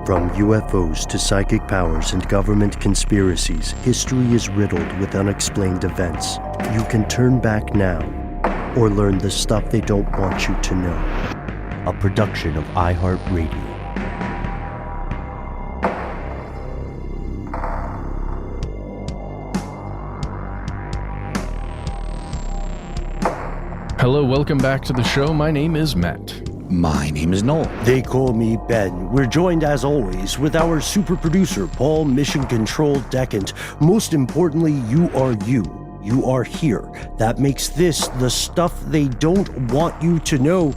From UFOs to psychic powers and government conspiracies, history is riddled with unexplained events. You can turn back now or learn the stuff they don't want you to know. A production of iHeartRadio. Hello, welcome back to the show. My name is Matt. My name is Noel. They call me Ben. We're joined, as always, with our super producer, Paul Mission Control Decant. Most importantly, you are you. You are here. That makes this the stuff they don't want you to know.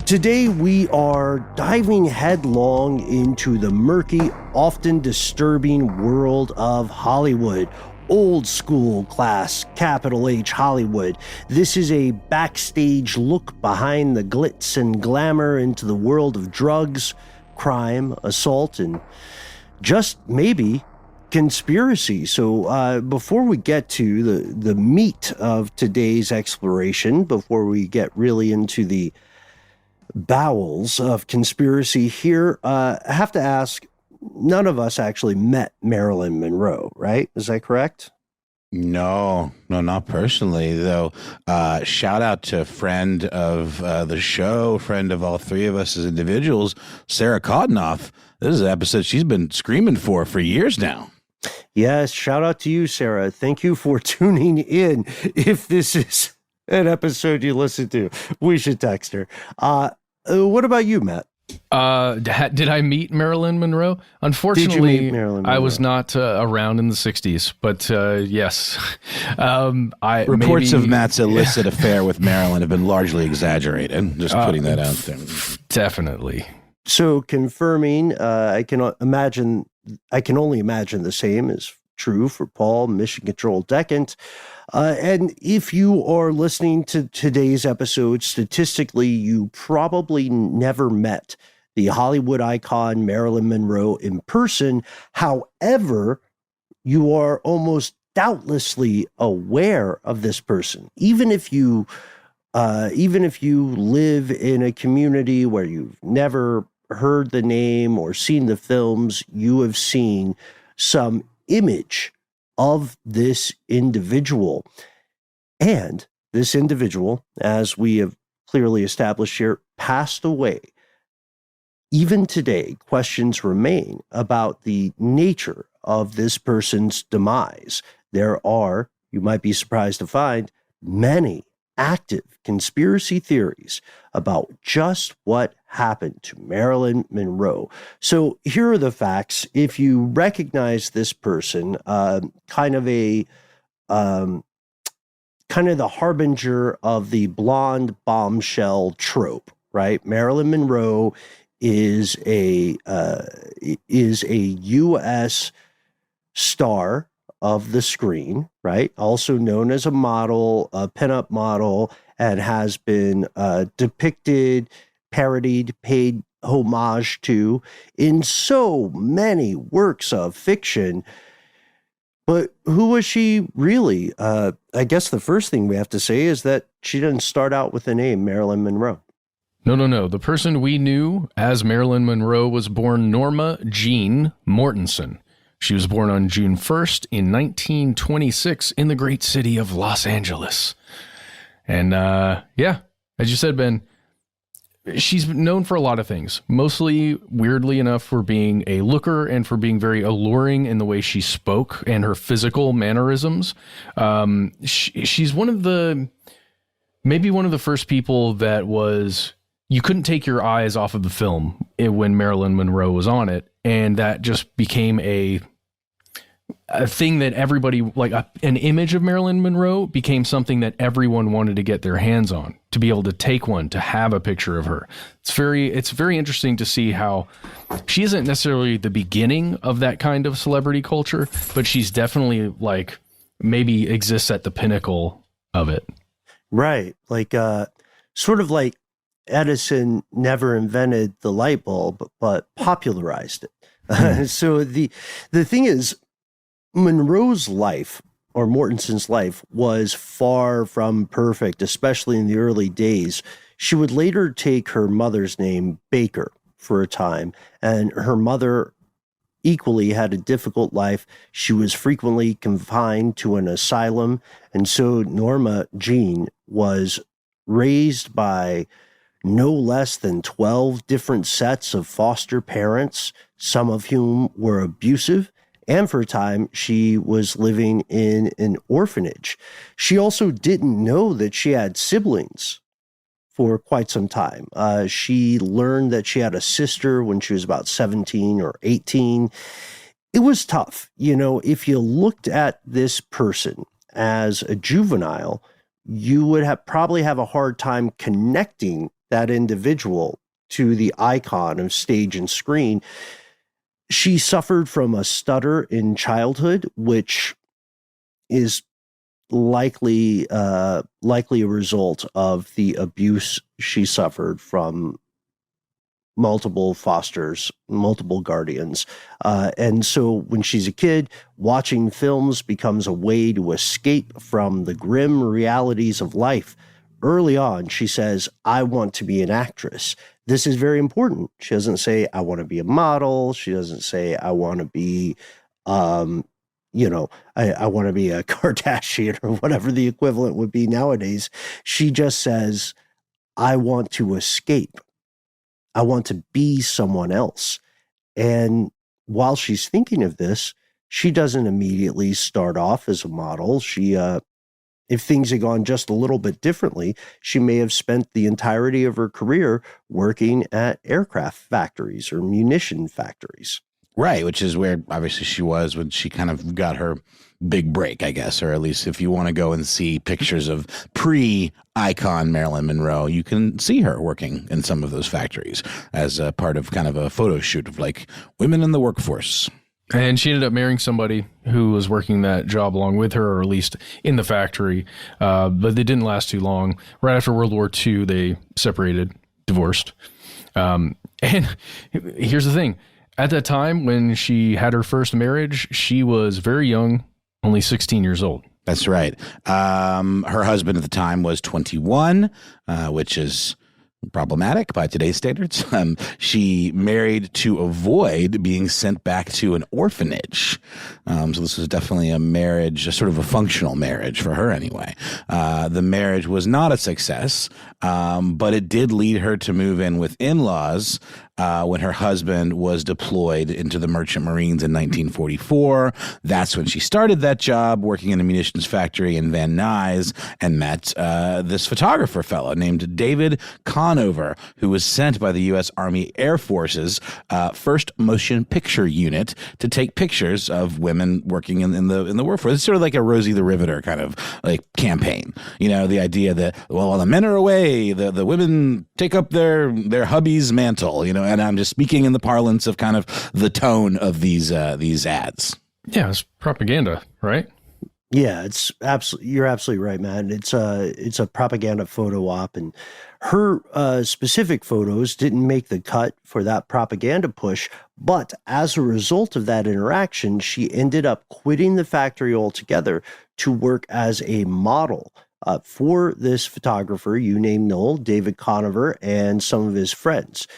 Today, we are diving headlong into the murky, often disturbing world of Hollywood. Old school class, capital H Hollywood. This is a backstage look behind the glitz and glamour into the world of drugs, crime, assault, and just maybe conspiracy. So before we get to the meat of today's exploration, before we get really into the bowels of conspiracy here, I have to ask, none of us actually met Marilyn Monroe, right? Is that correct? No, not personally, though. Shout out to friend of the show, friend of all three of us as individuals, Sarah Cottonoff. This is an episode she's been screaming for years now. Yes, shout out to you, Sarah. Thank you for tuning in. If this is an episode you listen to, we should text her. What about you, Matt? Did I meet Marilyn Monroe? Unfortunately, Marilyn Monroe? I was not around in the 60s, but yes. Reports of Matt's illicit affair with Marilyn have been largely exaggerated. Just putting that out there. Definitely. So confirming, I can only imagine the same is true for Paul, Mission Control Decant. And if you are listening to today's episode, statistically, you probably never met the Hollywood icon Marilyn Monroe in person. However, you are almost doubtlessly aware of this person, even if you live in a community where you've never heard the name or seen the films. You have seen some image of this individual. And this individual, as we have clearly established here, passed away. Even today, questions remain about the nature of this person's demise. There are, you might be surprised to find, many active conspiracy theories about just what happened to Marilyn Monroe. So here are the facts. If you recognize this person, kind of the harbinger of the blonde bombshell trope, right? Marilyn Monroe is a U.S. star of the screen, right? Also known as a model, a pinup model, and has been depicted, parodied, paid homage to in so many works of fiction. But who was she really? I guess the first thing we have to say is that she didn't start out with the name Marilyn Monroe. No. The person we knew as Marilyn Monroe was born Norma Jean Mortensen. She was born on June 1st in 1926 in the great city of Los Angeles. And as you said, Ben, she's known for a lot of things, mostly, weirdly enough, for being a looker and for being very alluring in the way she spoke and her physical mannerisms. She's one of the first people that you couldn't take your eyes off of the film when Marilyn Monroe was on it. And that just became a thing that everybody, an image of Marilyn Monroe became something that everyone wanted to get their hands on, to be able to take one, to have a picture of her. It's very interesting to see how she isn't necessarily the beginning of that kind of celebrity culture, but she's definitely maybe exists at the pinnacle of it. Right. Sort of like Edison never invented the light bulb, but popularized it. So the thing is, Monroe's life, or Mortensen's life, was far from perfect, especially in the early days. She would later take her mother's name, Baker, for a time, and her mother equally had a difficult life. She was frequently confined to an asylum, and so Norma Jean was raised by no less than 12 different sets of foster parents, some of whom were abusive, and for a time she was living in an orphanage. She also didn't know that she had siblings for quite some time. She learned that she had a sister when she was about 17 or 18. It was tough. You know, if you looked at this person as a juvenile, you would probably have a hard time connecting that individual to the icon of stage and screen. She suffered from a stutter in childhood, which is likely a result of the abuse she suffered from multiple fosters, multiple guardians. And so when she's a kid, watching films becomes a way to escape from the grim realities of life. Early on, she says, I want to be an actress. This is very important. She doesn't say, I want to be a model. She doesn't say, I want to be, I want to be a Kardashian or whatever the equivalent would be nowadays. She just says, I want to escape. I want to be someone else. And while she's thinking of this, she doesn't immediately start off as a model. She, if things had gone just a little bit differently, she may have spent the entirety of her career working at aircraft factories or munition factories. Right, which is where obviously she was when she kind of got her big break, I guess, or at least if you want to go and see pictures of pre-icon Marilyn Monroe, you can see her working in some of those factories as a part of kind of a photo shoot of like women in the workforce. And she ended up marrying somebody who was working that job along with her, or at least in the factory. But they didn't last too long. Right after World War II, they separated, divorced. And here's the thing. At that time, when she had her first marriage, she was very young, only 16 years old. That's right. Her husband at the time was 21, which is problematic by today's standards. She married to avoid being sent back to an orphanage. So this was definitely a marriage, a sort of a functional marriage for her anyway. The marriage was not a success, but it did lead her to move in with in-laws when her husband was deployed into the Merchant Marines in 1944. That's when she started that job, working in a munitions factory in Van Nuys, and met this photographer fellow named David Conover, who was sent by the U.S. Army Air Force's first motion picture unit to take pictures of women working in the workforce. It's sort of like a Rosie the Riveter kind of like campaign. You know, the idea that, well, while the men are away, the women take up their hubby's mantle, you know. And I'm just speaking in the parlance of kind of the tone of these ads. Yeah, it's propaganda, right? Yeah, it's absolutely. You're absolutely right, man. It's a propaganda photo op, and her specific photos didn't make the cut for that propaganda push. But as a result of that interaction, she ended up quitting the factory altogether to work as a model for this photographer you named, Noel, David Conover, and some of his friends.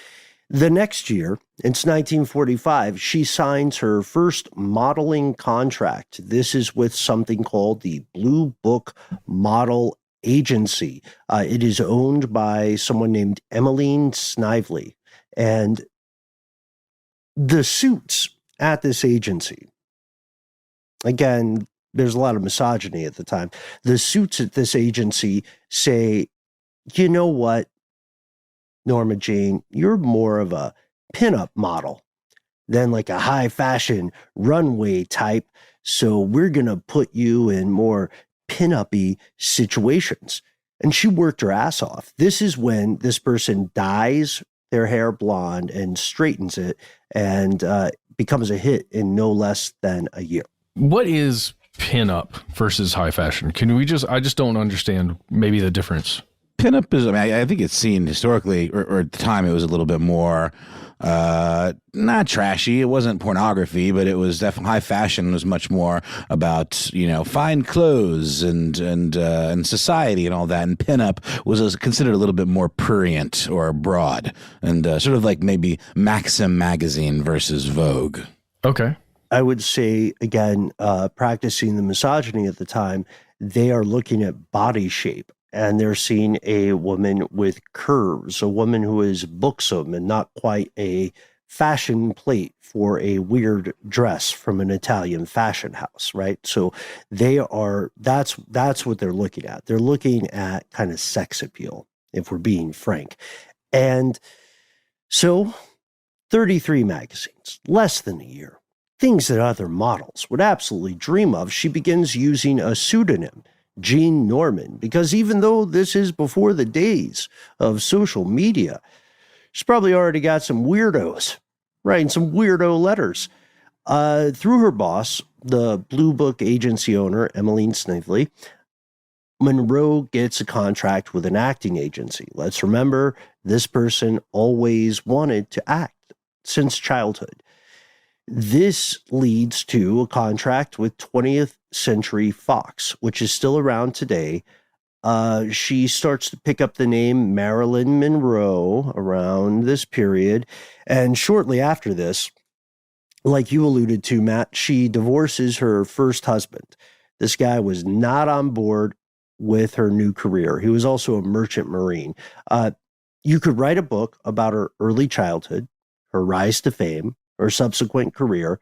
The next year, it's 1945, she signs her first modeling contract. This is with something called the Blue Book Model Agency. It is owned by someone named Emmeline Snively. And the suits at this agency, again, there's a lot of misogyny at the time. The suits at this agency say, you know what, Norma Jean, you're more of a pinup model than like a high fashion runway type. So we're going to put you in more pinup-y situations. And she worked her ass off. This is when this person dyes their hair blonde and straightens it and becomes a hit in no less than a year. What is pinup versus high fashion? I just don't understand maybe the difference. pinup is, I mean, I think it's seen historically, or at the time, it was a little bit more, not trashy. It wasn't pornography, but it was definitely high fashion. It was much more about, fine clothes and society and all that. And pinup was considered a little bit more prurient or broad, and sort of like maybe Maxim magazine versus Vogue. Okay. I would say, again, practicing the misogyny at the time, they are looking at body shape, and they're seeing a woman with curves, a woman who is buxom and not quite a fashion plate for a weird dress from an Italian fashion house, right? So that's what they're looking at. They're looking at kind of sex appeal, if we're being frank. And so 33 magazines, less than a year. Things that other models would absolutely dream of. She begins using a pseudonym, Jean Norman, because even though this is before the days of social media, she's probably already got some weirdos writing some weirdo letters. Through her boss, the Blue Book agency owner, Emmeline Snively, Monroe gets a contract with an acting agency. Let's remember, this person always wanted to act since childhood. This leads to a contract with 20th Century Fox, which is still around today. She starts to pick up the name Marilyn Monroe around this period. And shortly after this, like you alluded to, Matt, she divorces her first husband. This guy was not on board with her new career. He was also a merchant marine. You could write a book about her early childhood, her rise to fame, her subsequent career.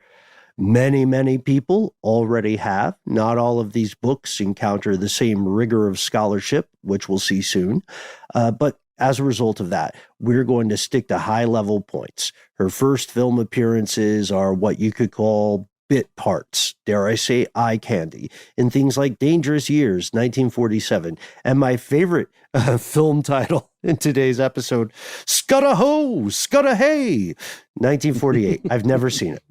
Many, many people already have. Not all of these books encounter the same rigor of scholarship, which we'll see soon. But as a result of that, we're going to stick to high-level points. Her first film appearances are what you could call bit parts, dare I say eye candy, in things like Dangerous Years, 1947. And my favorite film title in today's episode, Scudda-ho, Scudda-hey, 1948. I've never seen it.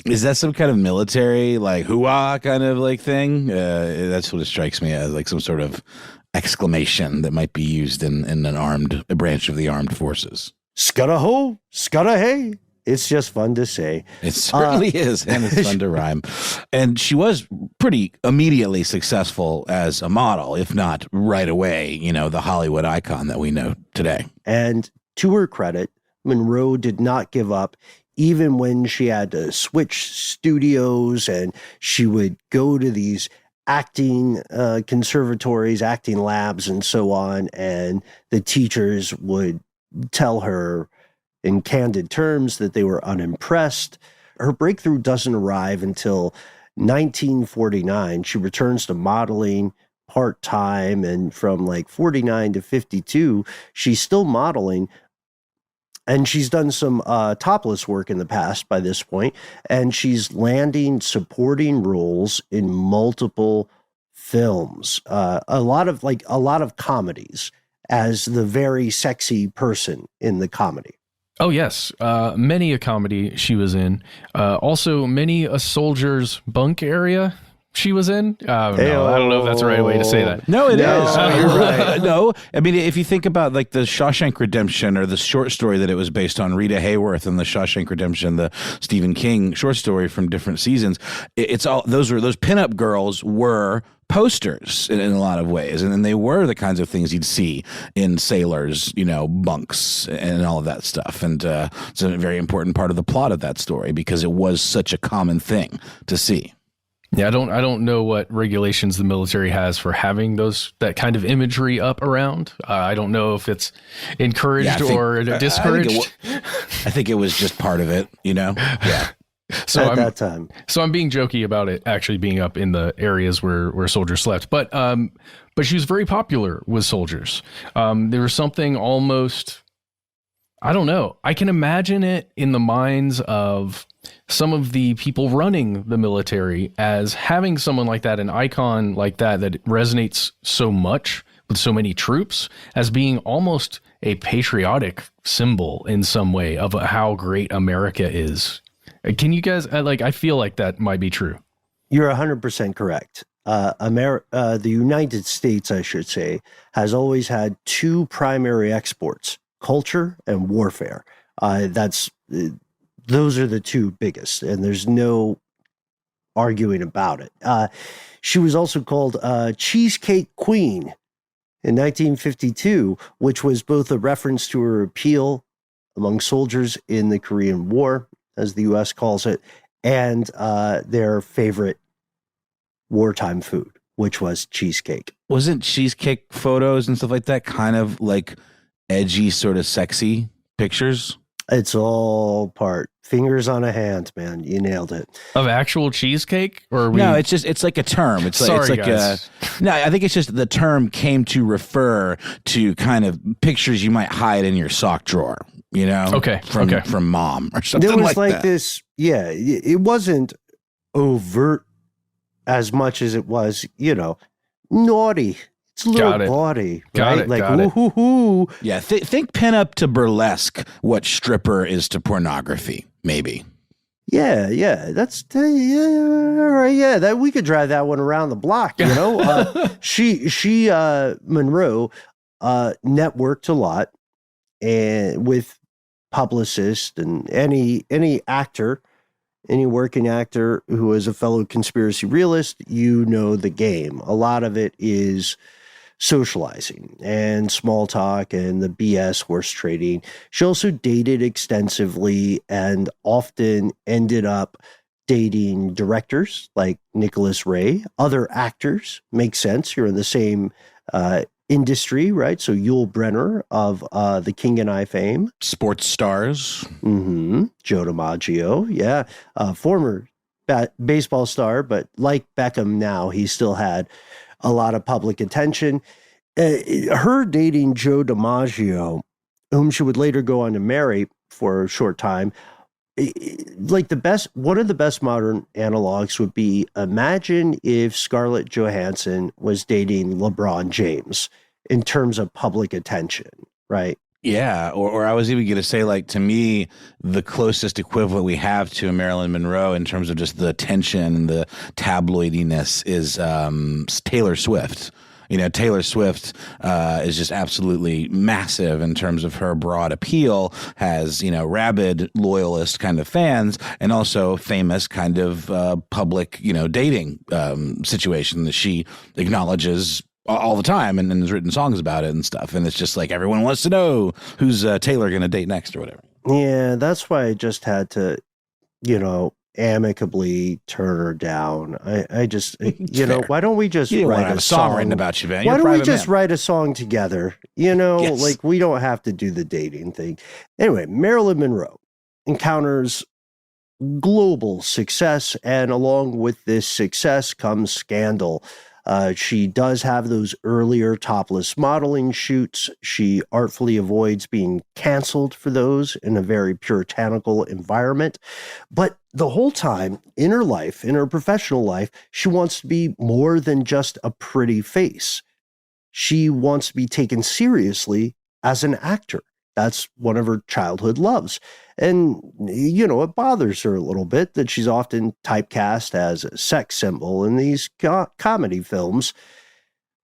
Is that some kind of military, like, hoo-ah kind of like thing? That's what it strikes me as, like some sort of exclamation that might be used in a branch of the armed forces. Scudda-ho, Scudda-hey. It's just fun to say. It certainly is, and it's fun to rhyme. And she was pretty immediately successful as a model, if not right away, the Hollywood icon that we know today. And to her credit, Monroe did not give up, even when she had to switch studios, and she would go to these acting conservatories, acting labs, and so on, and the teachers would tell her in candid terms that they were unimpressed. Her breakthrough doesn't arrive until 1949. She returns to modeling part-time, and from like 49 to 52, she's still modeling. And she's done some topless work in the past by this point, and she's landing supporting roles in multiple films, a lot of comedies, as the very sexy person in the comedy. Oh, yes. Many a comedy she was in. Also, many a soldier's bunk area she was in. No, I don't know if that's the right way to say that. No, it is. You're right. No, I mean, if you think about like the Shawshank Redemption, or the short story that it was based on, Rita Hayworth and the Shawshank Redemption, the Stephen King short story from different seasons, it's all those pinup girls were posters in a lot of ways, and they were the kinds of things you'd see in sailors, bunks and all of that stuff. And it's a very important part of the plot of that story, because it was such a common thing to see. Yeah, I don't know what regulations the military has for having that kind of imagery up around. I don't know if it's encouraged or discouraged. I think it was just part of it, Yeah. So that time. So I'm being jokey about it actually being up in the areas where soldiers slept. But she was very popular with soldiers. There was something almost, I don't know. I can imagine it in the minds of some of the people running the military as having someone like that, an icon like that resonates so much with so many troops, as being almost a patriotic symbol in some way of how great America is. Can you guys, I feel like that might be true. You're 100% correct. the United States, I should say, has always had two primary exports: culture and warfare. Those are the two biggest, and there's no arguing about it. She was also called Cheesecake Queen in 1952, which was both a reference to her appeal among soldiers in the Korean War, as the U.S. calls it, and their favorite wartime food, which was cheesecake. Wasn't cheesecake photos and stuff like that kind of like edgy, sort of sexy pictures? It's all part. Fingers on a hand, man. You nailed it. Of actual cheesecake? Or No, it's like a term. It's like guys. No, I think it's just the term came to refer to kind of pictures you might hide in your sock drawer, you know? Okay. From mom or something There was like that. this, yeah, it wasn't overt as much as it was, naughty. It's a little bawdy, right? Like, ooh. Yeah, think pin up to burlesque what stripper is to pornography, maybe. Yeah, that's all right. Yeah, that we could drive that one around the block. She Monroe networked a lot, and with publicists and any actor. Any working actor who is a fellow conspiracy realist, the game. A lot of it is socializing and small talk and the BS horse trading. She also dated extensively and often ended up dating directors like Nicholas Ray, other actors. Makes sense. You're in the same industry, right? So Yul Brynner of the King and I fame. Sports stars. Mm-hmm. Joe DiMaggio, yeah. Former baseball star, but like Beckham now, he still had a lot of public attention. Her dating Joe DiMaggio, whom she would later go on to marry for a short time, one of the best modern analogs would be, imagine if Scarlett Johansson was dating LeBron James in terms of public attention, right? Yeah, or I was even going to say, like, to me, the closest equivalent we have to a Marilyn Monroe in terms of just the attention and the tabloidiness is Taylor Swift. Taylor Swift is just absolutely massive in terms of her broad appeal, has, rabid loyalist kind of fans, and also famous kind of public, dating situation that she acknowledges all the time and has written songs about it and stuff. And it's just like everyone wants to know who's Taylor going to date next or whatever. Yeah, that's why I just had to, amicably turn her down. I just, why don't we just write a song written about you, man? Why don't we just write a song together? Yes. Like we don't have to do the dating thing. Anyway, Marilyn Monroe encounters global success, and along with this success comes scandal. She does have those earlier topless modeling shoots. She artfully avoids being canceled for those in a very puritanical environment. But the whole time in her life, in her professional life, she wants to be more than just a pretty face. She wants to be taken seriously as an actor. That's one of her childhood loves. And, it bothers her a little bit that she's often typecast as a sex symbol in these comedy films.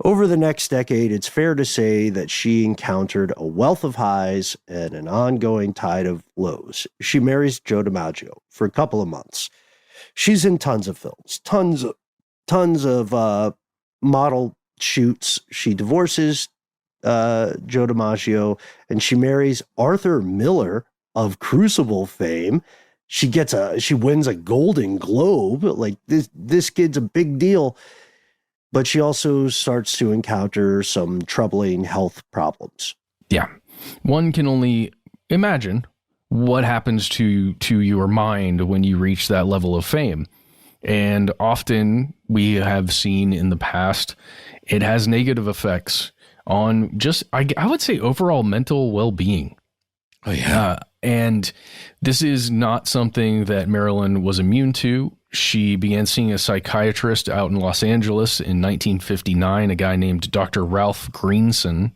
Over the next decade, it's fair to say that she encountered a wealth of highs and an ongoing tide of lows. She marries Joe DiMaggio for a couple of months. She's in tons of films, tons of model shoots. She divorces Joe DiMaggio, and she marries Arthur Miller of Crucible fame. She wins a Golden Globe. Like this kid's a big deal. But she also starts to encounter some troubling health problems. Yeah. One can only imagine what happens to your mind when you reach that level of fame. And often we have seen in the past, it has negative effects on just, I would say, overall mental well-being. Oh, yeah. And this is not something that Marilyn was immune to. She began seeing a psychiatrist out in Los Angeles in 1959, a guy named Dr. Ralph Greenson.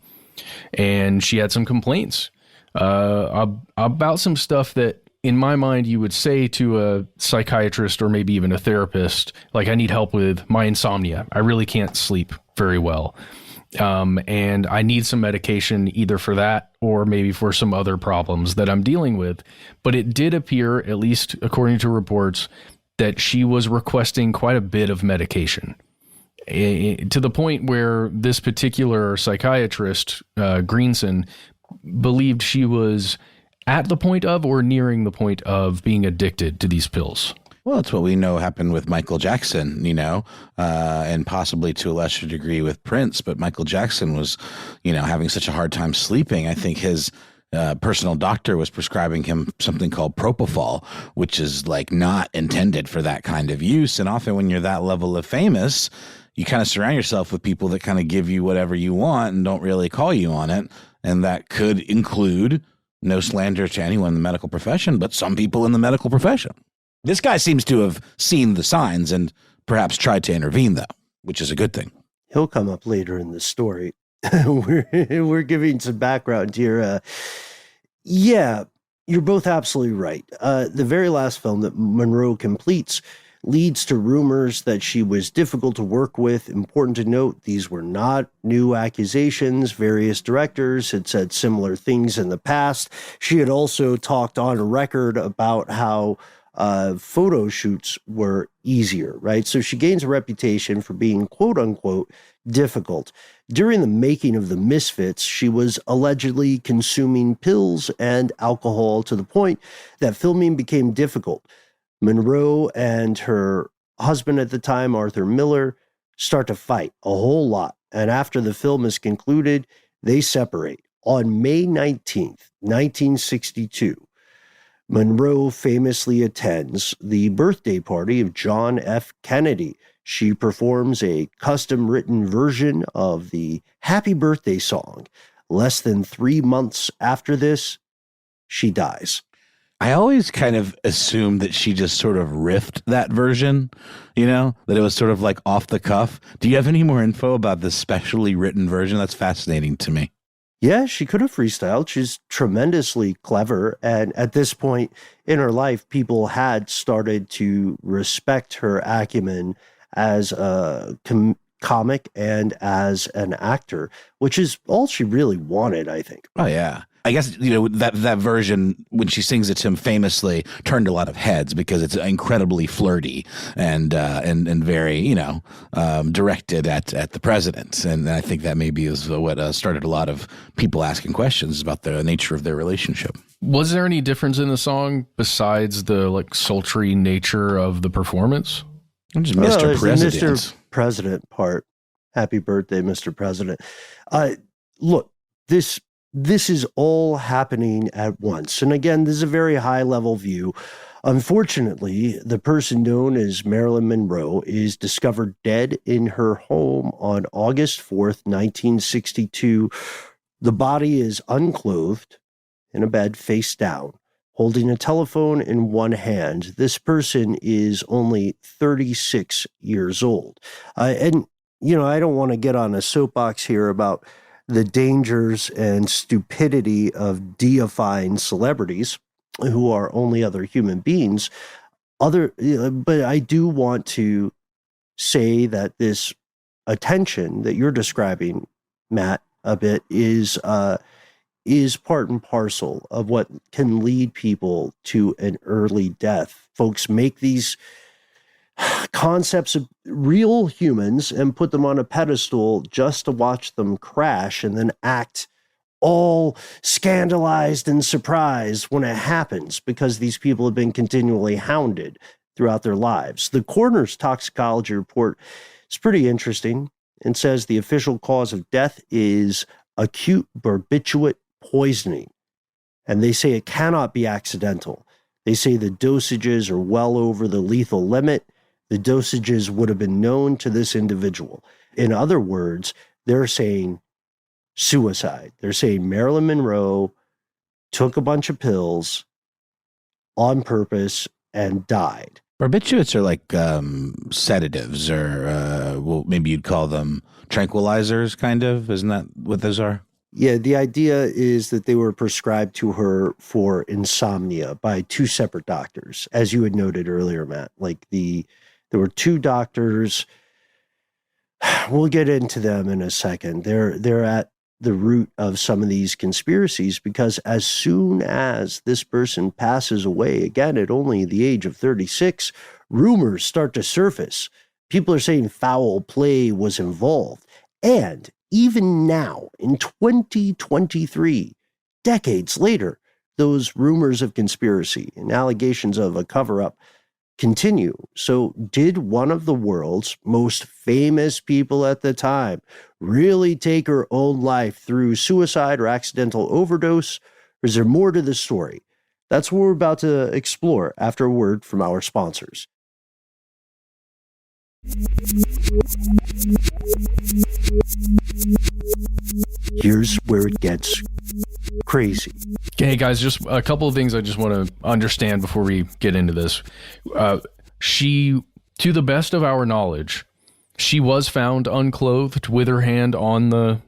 And she had some complaints about some stuff that in my mind, you would say to a psychiatrist or maybe even a therapist, like, I need help with my insomnia. I really can't sleep very well. And I need some medication either for that or maybe for some other problems that I'm dealing with. But it did appear, at least according to reports, that she was requesting quite a bit of medication, to the point where this particular psychiatrist, Greenson, believed she was at the point of or nearing the point of being addicted to these pills. Well, that's what we know happened with Michael Jackson, and possibly to a lesser degree with Prince. But Michael Jackson was, having such a hard time sleeping. I think his personal doctor was prescribing him something called propofol, which is like not intended for that kind of use. And often when you're that level of famous, you kind of surround yourself with people that kind of give you whatever you want and don't really call you on it. And that could include, no slander to anyone in the medical profession, but some people in the medical profession. This guy seems to have seen the signs and perhaps tried to intervene, though, which is a good thing. He'll come up later in the story. We're giving some background here. Yeah, you're both absolutely right. The very last film that Monroe completes leads to rumors that she was difficult to work with. Important to note, these were not new accusations. Various directors had said similar things in the past. She had also talked on record about how photo shoots were easier, right? So she gains a reputation for being, quote unquote, difficult. During the making of The Misfits, she was allegedly consuming pills and alcohol to the point that filming became difficult. Monroe and her husband at the time, Arthur Miller, start to fight a whole lot. And after the film is concluded, they separate. On May 19th, 1962, Monroe famously attends the birthday party of John F. Kennedy. She performs a custom-written version of the Happy Birthday song. Less than 3 months after this, she dies. I always kind of assumed that she just sort of riffed that version, that it was sort of like off the cuff. Do you have any more info about this specially written version? That's fascinating to me. Yeah, she could have freestyled. She's tremendously clever. And at this point in her life, people had started to respect her acumen as a comic and as an actor, which is all she really wanted, I think. Oh, yeah. I guess, that version, when she sings it to him famously, turned a lot of heads because it's incredibly flirty and very, directed at the president. And I think that maybe is what started a lot of people asking questions about the nature of their relationship. Was there any difference in the song besides the sultry nature of the performance? Just Mr. President. Mr. President part. Happy birthday, Mr. President. Look, this is all happening at once. And again, this is a very high level view. Unfortunately, the person known as Marilyn Monroe is discovered dead in her home on August 4th, 1962. The body is unclothed in a bed face down, holding a telephone in one hand. This person is only 36 years old. And I don't want to get on a soapbox here about the dangers and stupidity of deifying celebrities who are only other human beings. But I do want to say that this attention that you're describing, Matt, a bit is part and parcel of what can lead people to an early death. Folks make these concepts of real humans and put them on a pedestal just to watch them crash and then act all scandalized and surprised when it happens because these people have been continually hounded throughout their lives. The coroner's toxicology report is pretty interesting and says the official cause of death is acute barbiturate poisoning. And they say it cannot be accidental. They say the dosages are well over the lethal limit. The dosages would have been known to this individual. In other words, they're saying suicide. They're saying Marilyn Monroe took a bunch of pills on purpose and died. Barbiturates are like sedatives or, maybe you'd call them tranquilizers, kind of. Isn't that what those are? Yeah, the idea is that they were prescribed to her for insomnia by two separate doctors, as you had noted earlier, Matt. There were two doctors. We'll get into them in a second. They're at the root of some of these conspiracies, because as soon as this person passes away, again at only the age of 36, rumors start to surface. People are saying foul play was involved. And even now, in 2023, decades later, those rumors of conspiracy and allegations of a cover-up continue. So did one of the world's most famous people at the time really take her own life through suicide or accidental overdose? Or is there more to the story? That's what we're about to explore after a word from our sponsors. Here's where it gets crazy. Hey guys, just a couple of things I just want to understand before we get into this. She, to the best of our knowledge, she was found unclothed with her hand on the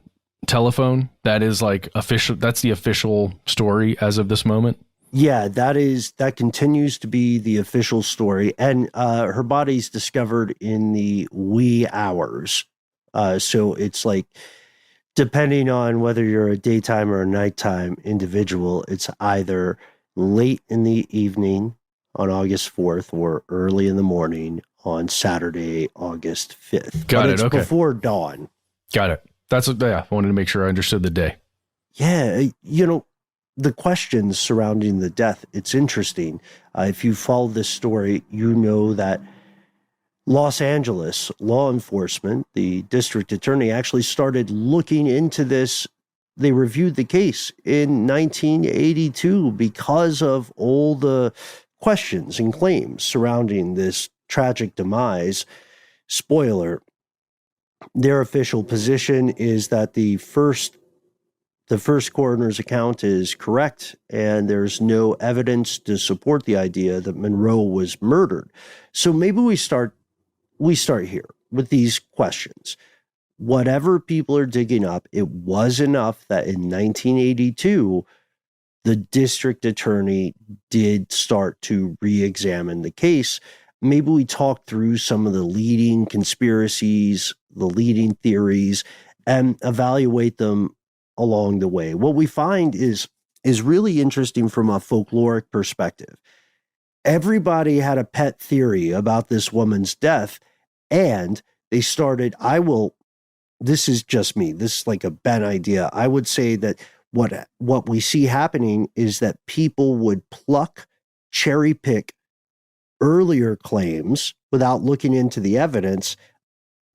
telephone. That is like official. That's the official story as of this moment. Yeah, that continues to be the official story. And her body's discovered in the wee hours. So it's like, depending on whether you're a daytime or a nighttime individual, it's either late in the evening on August 4th or early in the morning on Saturday, August 5th. Got it. Okay. Before dawn. Got it. I wanted to make sure I understood the day. Yeah. The questions surrounding the death, it's interesting. If you follow this story, you know that Los Angeles law enforcement, the district attorney, actually started looking into this. They reviewed the case in 1982 because of all the questions and claims surrounding this tragic demise. Spoiler, their official position is that the first coroner's account is correct, and there's no evidence to support the idea that Monroe was murdered. So maybe we start here with these questions. Whatever people are digging up, it was enough that in 1982, the district attorney did start to re-examine the case. Maybe we talk through some of the leading conspiracies, the leading theories, and evaluate them along the way. What we find is really interesting from a folkloric perspective. Everybody had a pet theory about this woman's death, and they started, this is just me, this is like a bad idea. I would say that what we see happening is that people would cherry pick earlier claims without looking into the evidence,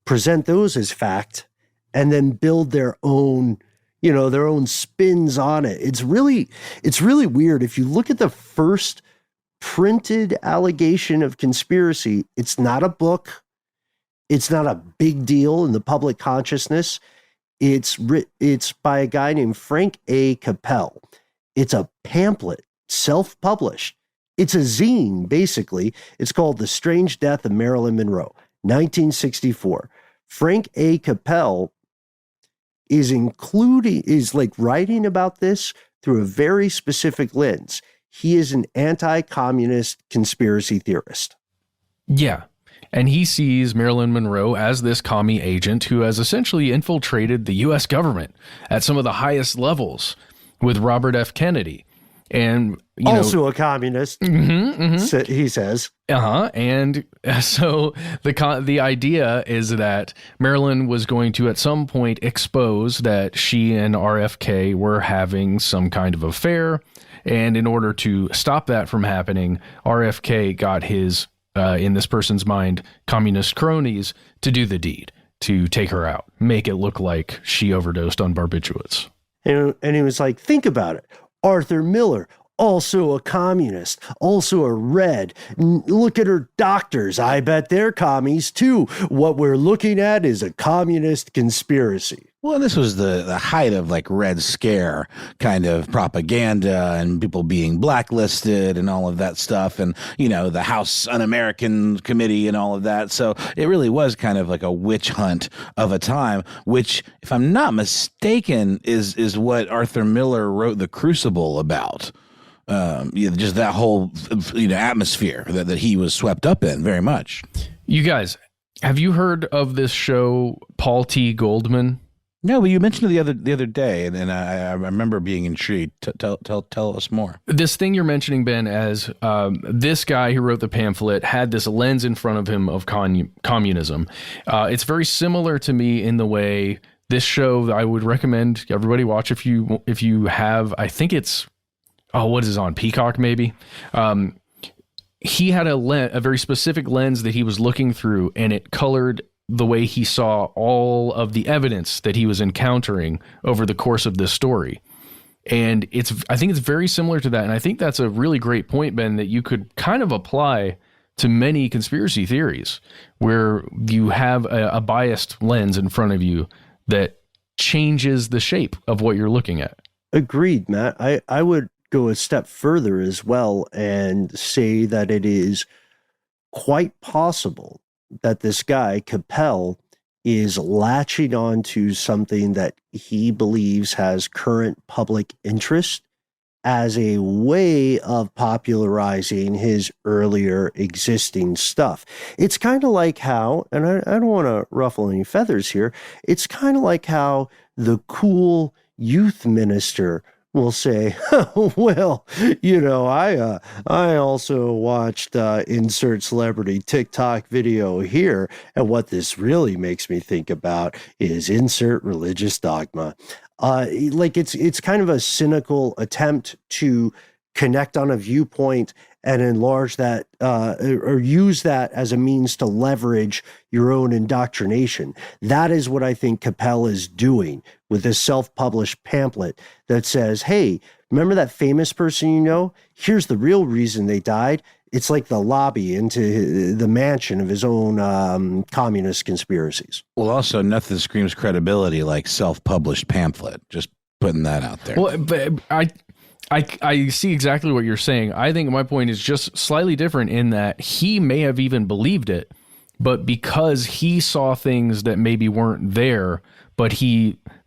present those as fact, and then build their own spins on it. It's really weird. If you look at the first printed allegation of conspiracy, it's not a book. It's not a big deal in the public consciousness. It's by a guy named Frank A. Capel. It's a pamphlet, self-published. It's a zine, basically. It's called The Strange Death of Marilyn Monroe, 1964. Frank A. Capel is writing about this through a very specific lens. He is an anti-communist conspiracy theorist. Yeah. And he sees Marilyn Monroe as this commie agent who has essentially infiltrated the U.S. government at some of the highest levels with Robert F. Kennedy. And a communist, he says. And so the idea is that Marilyn was going to at some point expose that she and RFK were having some kind of affair. And in order to stop that from happening, RFK got his, in this person's mind, communist cronies to do the deed, to take her out, make it look like she overdosed on barbiturates. And he was like, think about it. Arthur Miller, also a communist, also a red. Look at her doctors. I bet they're commies too. What we're looking at is a communist conspiracy. Well, this was the height of like Red Scare kind of propaganda and people being blacklisted and all of that stuff. And, you know, the House Un-American Committee and all of that. So it really was kind of like a witch hunt of a time, which, if I'm not mistaken, is what Arthur Miller wrote The Crucible about. Just that whole, atmosphere that he was swept up in very much. You guys, have you heard of this show, Paul T. Goldman? No, but you mentioned it the other day, and I remember being intrigued. Tell us more. This thing you're mentioning, Ben, as this guy who wrote the pamphlet had this lens in front of him of communism. It's very similar to me in the way this show I would recommend everybody watch if you have. I think it's what is it on Peacock maybe. He had a very specific lens that he was looking through, and it colored the way he saw all of the evidence that he was encountering over the course of this story. And I think it's very similar to that. And I think that's a really great point, Ben, that you could kind of apply to many conspiracy theories where you have a biased lens in front of you that changes the shape of what you're looking at. Agreed, Matt. I would go a step further as well and say that it is quite possible that this guy, Capel, is latching on to something that he believes has current public interest as a way of popularizing his earlier existing stuff. It's kind of like how, and I don't want to ruffle any feathers here, it's kind of like how the cool youth minister will say, well, I also watched insert celebrity TikTok video here. And what this really makes me think about is insert religious dogma. It's kind of a cynical attempt to connect on a viewpoint and enlarge that or use that as a means to leverage your own indoctrination. That is what I think Capel is doing with this self-published pamphlet that says, hey, remember that famous person you know? Here's the real reason they died. It's like the lobby into the mansion of his own communist conspiracies. Well, also, nothing screams credibility like self-published pamphlet. Just putting that out there. Well, but I see exactly what you're saying. I think my point is just slightly different in that he may have even believed it, but because he saw things that maybe weren't there, but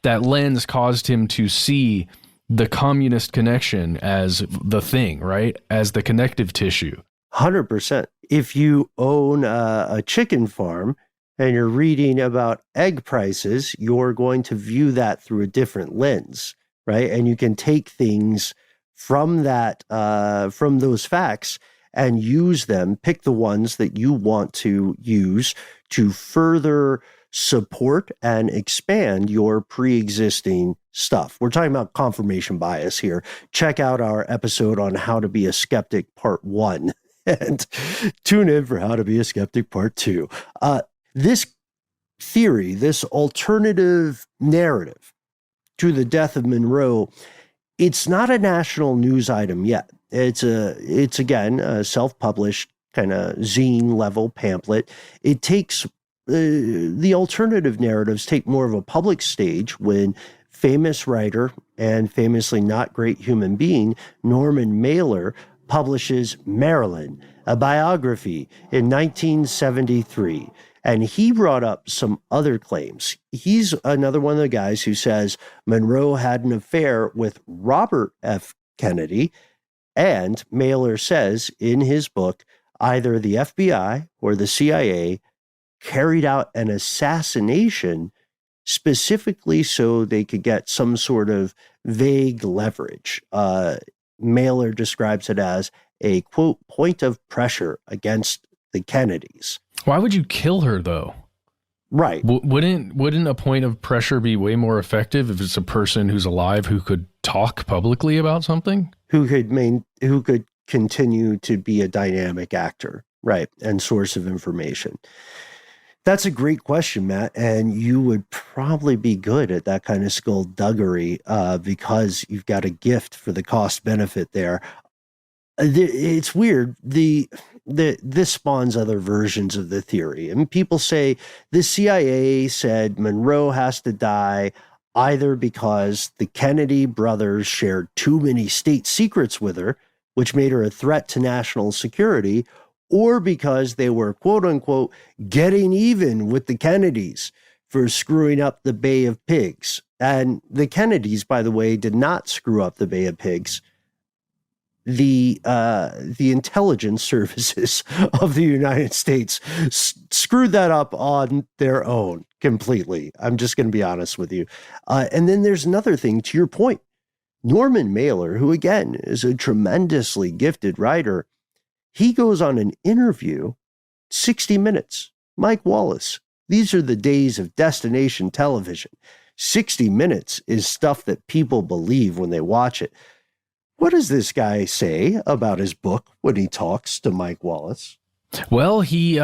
that lens caused him to see the communist connection as the thing, right? As the connective tissue. 100%. If you own a chicken farm and you're reading about egg prices, you're going to view that through a different lens, right? And you can take things from those facts and use them, pick the ones that you want to use to further support and expand your pre-existing stuff. We're talking about confirmation bias here. Check out our episode on How to Be a Skeptic Part 1 and tune in for How to Be a Skeptic Part 2. This theory, this alternative narrative to the death of Monroe, it's not a national news item yet. It's again a self-published kind of zine level pamphlet. It takes the alternative narratives take more of a public stage when famous writer and famously not great human being Norman Mailer publishes Marilyn, a biography in 1973. And he brought up some other claims. He's another one of the guys who says Monroe had an affair with Robert F. Kennedy. And Mailer says in his book, either the FBI or the CIA carried out an assassination specifically so they could get some sort of vague leverage. Mailer describes it as a, quote, point of pressure against the Kennedys. Why would you kill her, though? Right. Wouldn't a point of pressure be way more effective if it's a person who's alive who could talk publicly about something? Who could continue to be a dynamic actor, right, and source of information. That's a great question, Matt. And you would probably be good at that kind of skullduggery because you've got a gift for the cost benefit there. It's weird. This spawns other versions of the theory. And people say the CIA said Monroe has to die either because the Kennedy brothers shared too many state secrets with her, which made her a threat to national security, or because they were, quote unquote, getting even with the Kennedys for screwing up the Bay of Pigs. And the Kennedys, by the way, did not screw up the Bay of Pigs. The intelligence services of the United States screwed that up on their own completely. I'm just going to be honest with you. And then there's another thing to your point. Norman Mailer, who again is a tremendously gifted writer, he goes on an interview, 60 Minutes, Mike Wallace. These are the days of destination television. 60 Minutes is stuff that people believe when they watch it. What does this guy say about his book when he talks to Mike Wallace? Well, he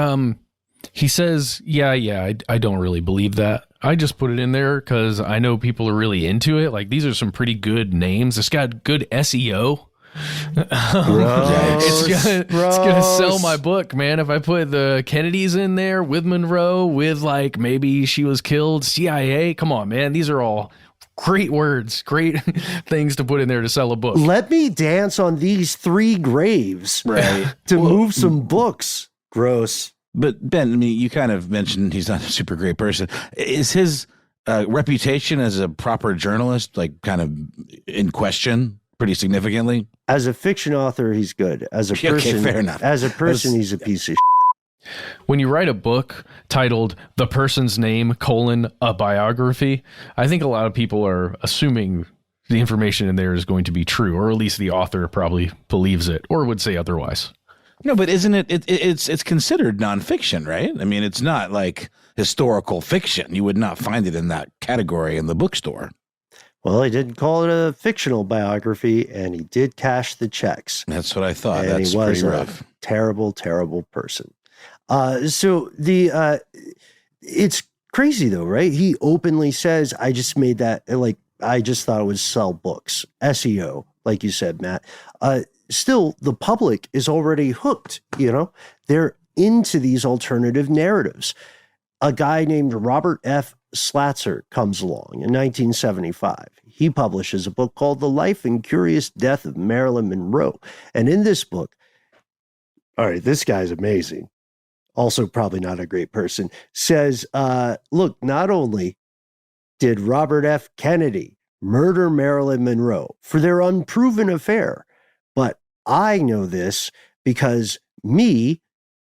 says, I don't really believe that. I just put it in there because I know people are really into it. Like, these are some pretty good names. It's got good SEO. It's gonna sell my book, man. If I put the Kennedys in there with Monroe, with like maybe she was killed, CIA. Come on, man. These are all great words, great things to put in there to sell a book. Let me dance on these 3 graves, right? To move some books. Gross. But Ben, I mean, you kind of mentioned he's not a super great person. Is his reputation as a proper journalist like kind of in question pretty significantly? As a fiction author, he's good. As a person, fair enough. As a person, he's a piece of When you write a book titled The Person's Name, a biography, I think a lot of people are assuming the information in there is going to be true, or at least the author probably believes it, or would say otherwise. No, but isn't it's considered nonfiction, right? I mean, it's not like historical fiction. You would not find it in that category in the bookstore. Well, he didn't call it a fictional biography, and he did cash the checks. That's what I thought. And That's he was pretty rough. A terrible, terrible person. So it's crazy though, right? He openly says, I just made that, like, I just thought it would sell books. SEO, like you said, Matt. Still, the public is already hooked, you know? They're into these alternative narratives. A guy named Robert F. Slatzer comes along in 1975. He publishes a book called The Life and Curious Death of Marilyn Monroe. And in this book, all right, this guy's amazing. Also probably not a great person, says, look, not only did Robert F. Kennedy murder Marilyn Monroe for their unproven affair, but I know this because me,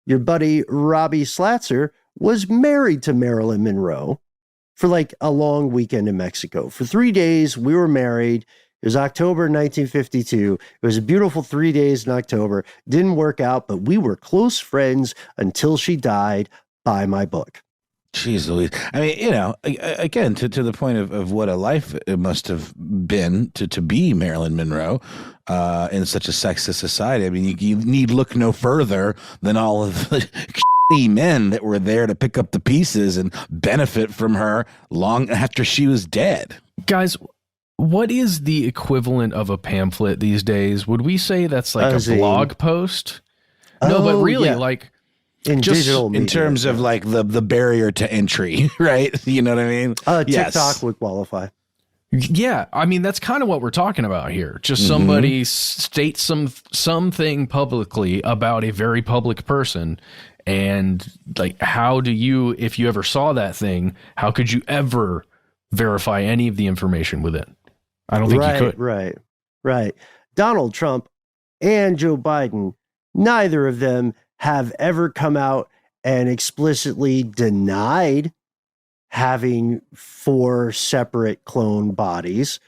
your buddy Robbie Slatzer, was married to Marilyn Monroe for like a long weekend in Mexico. For 3 days, we were married. It was October 1952. It was a beautiful 3 days in October. Didn't work out, but we were close friends until she died. Buy my book. Jeez Louise. I mean, you know, again, to the point of what a life it must have been to be Marilyn Monroe in such a sexist society. I mean, you need look no further than all of the men that were there to pick up the pieces and benefit from her long after she was dead. Guys, what is the equivalent of a pamphlet these days? Would we say that's like a blog post? No, but really, like in just digital media, in terms of like the barrier to entry, right? You know what I mean? TikTok would qualify. Yeah, I mean that's kind of what we're talking about here. Just somebody states something publicly about a very public person, and like, how do you, if you ever saw that thing, how could you ever verify any of the information with it? I don't think you could. Right. Donald Trump and Joe Biden, neither of them have ever come out and explicitly denied having 4 separate clone bodies.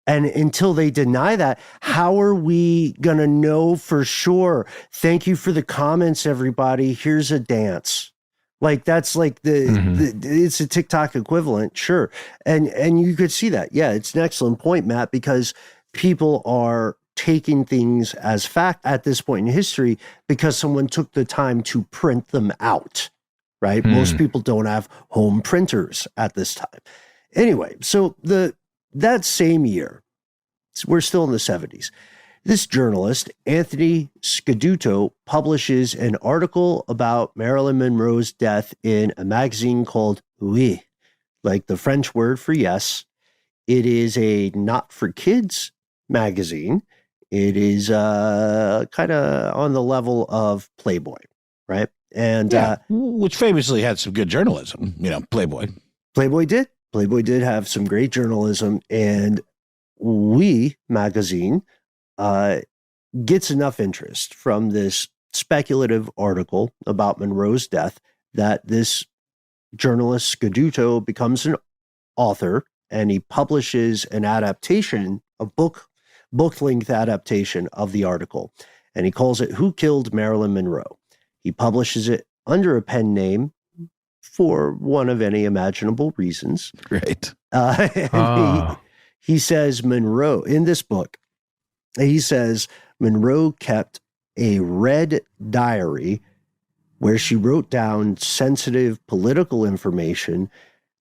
And until they deny that, how are we going to know for sure? Thank you for the comments, everybody. Here's a dance. Like, that's like the it's a TikTok equivalent. Sure. And you could see that. Yeah, it's an excellent point, Matt, because people are taking things as fact at this point in history because someone took the time to print them out. right? Most people don't have home printers at this time. Anyway, so that same year, we're still in the 70s, this journalist, Anthony Scaduto, publishes an article about Marilyn Monroe's death in a magazine called Oui, like the French word for yes. It is a not for kids magazine. It is kind of on the level of Playboy, right? And which famously had some good journalism, Playboy. Playboy did have some great journalism, and Oui magazine gets enough interest from this speculative article about Monroe's death that this journalist Scaduto becomes an author, and he publishes an adaptation, a book-length adaptation of the article, and he calls it "Who Killed Marilyn Monroe?" He publishes it under a pen name for one of any imaginable reasons. Right. He says Monroe, in this book, he says Monroe kept a red diary where she wrote down sensitive political information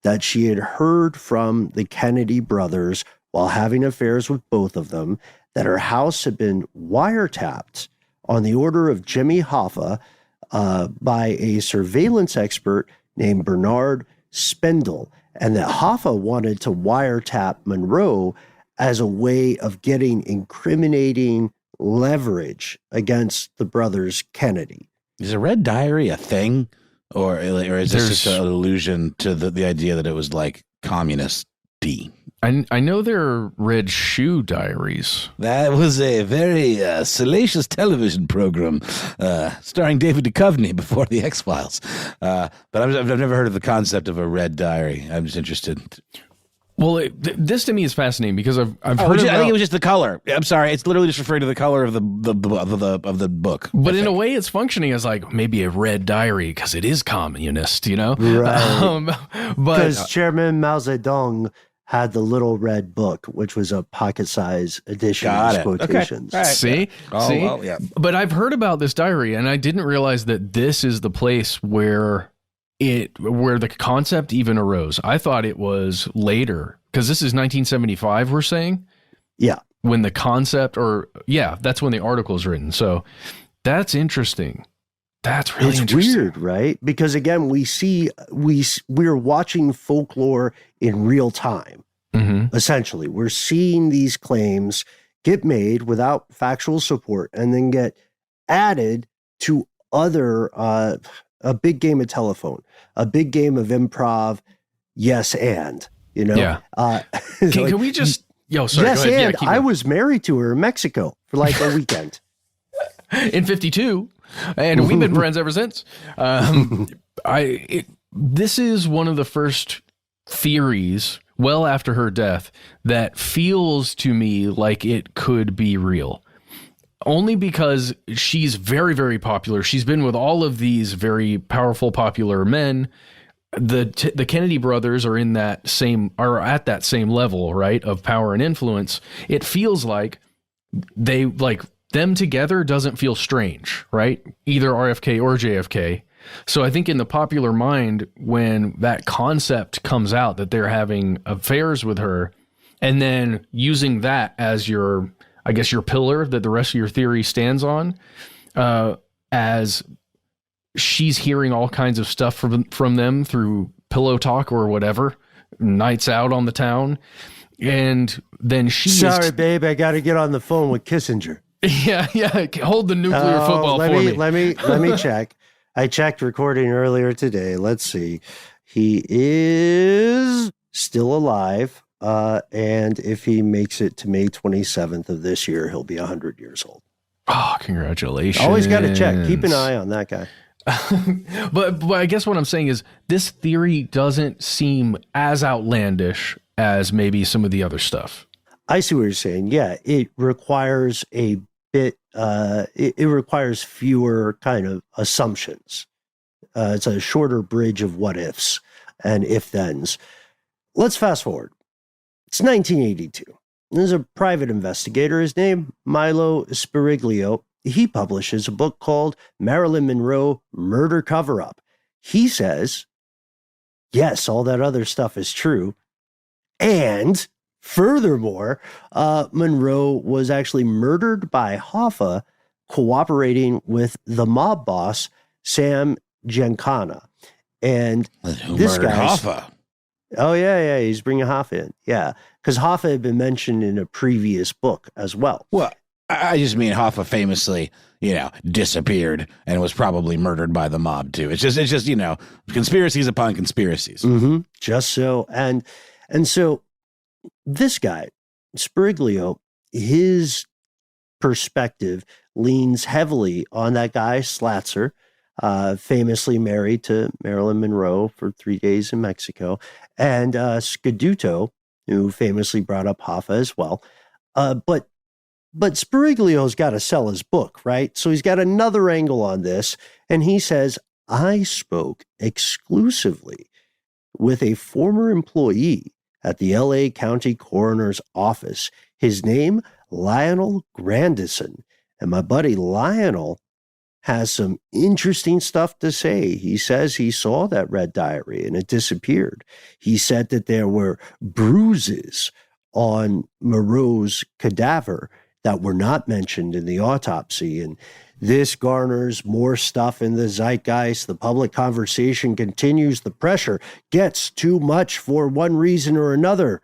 that she had heard from the Kennedy brothers while having affairs with both of them, that her house had been wiretapped on the order of Jimmy Hoffa by a surveillance expert named Bernard Spendle, and that Hoffa wanted to wiretap Monroe as a way of getting incriminating leverage against the brothers Kennedy. Is a red diary a thing? Or is this just an allusion to the idea that it was like communist-y? I know there are red shoe diaries. That was a very salacious television program starring David Duchovny before the X-Files. But I've never heard of the concept of a red diary. I'm just interested. Well, this to me is fascinating because I've heard about, I think it was just the color. I'm sorry, it's literally just referring to the color of the book. But in a way, it's functioning as like maybe a red diary because it is communist, Right. Because Chairman Mao Zedong had the little red book, which was a pocket-size edition of quotations. Okay. See? See? Well, yeah. But I've heard about this diary, and I didn't realize that this is the place where the concept even arose. I thought it was later, because this is 1975, we're saying? Yeah. When the concept, that's when the article is written. So that's interesting. That's really interesting. It's weird, right? Because again, we're watching folklore in real time. Mm-hmm. Essentially, we're seeing these claims get made without factual support and then get added to other, a big game of telephone, a big game of improv. Yes. And, yeah. Can we just, sorry. Yes. Go ahead. And I was married to her in Mexico for like a weekend in 52. And we've been friends ever since. This is one of the first theories, well after her death, that feels to me like it could be real. Only because she's very, very popular. She's been with all of these very powerful, popular men. The Kennedy brothers are at that same level, right, of power and influence. It feels like them together doesn't feel strange, right? Either RFK or JFK. So I think in the popular mind, when that concept comes out that they're having affairs with her, and then using that as your pillar that the rest of your theory stands on, as she's hearing all kinds of stuff from them through pillow talk or whatever, nights out on the town, and then babe, I got to get on the phone with Kissinger. Yeah. Hold the nuclear football for me. Let me check. I checked recording earlier today. Let's see. He is still alive. And if he makes it to May 27th of this year, he'll be 100 years old. Oh, congratulations. Always got to check. Keep an eye on that guy. But I guess what I'm saying is this theory doesn't seem as outlandish as maybe some of the other stuff. I see what you're saying. Yeah, it requires a bit, it requires fewer kind of assumptions. It's a shorter bridge of what ifs and if thens. Let's fast forward. It's 1982. There's a private investigator, his name, Milo Spiriglio. He publishes a book called Marilyn Monroe Murder Cover-Up. he says, yes, all that other stuff is true. And furthermore, Monroe was actually murdered by Hoffa, cooperating with the mob boss, Sam Giancana. And Who this murdered guy, Hoffa? oh yeah, he's bringing Hoffa in. Yeah, because Hoffa had been mentioned in a previous book as well. Well, I just mean Hoffa famously, disappeared and was probably murdered by the mob too. It's just conspiracies upon conspiracies. Mm-hmm. Just so. And so this guy, Spiriglio, his perspective leans heavily on that guy, Slatzer, famously married to Marilyn Monroe for 3 days in Mexico, and Scaduto, who famously brought up Hoffa as well. But Spiriglio's got to sell his book, right? So he's got another angle on this, and he says, I spoke exclusively with a former employee at the LA County Coroner's Office. His name, Lionel Grandison. And my buddy Lionel has some interesting stuff to say. He says he saw that red diary and it disappeared. He said that there were bruises on Moreau's cadaver that were not mentioned in the autopsy. And this garners more stuff in the zeitgeist. The public conversation continues. The pressure gets too much for one reason or another.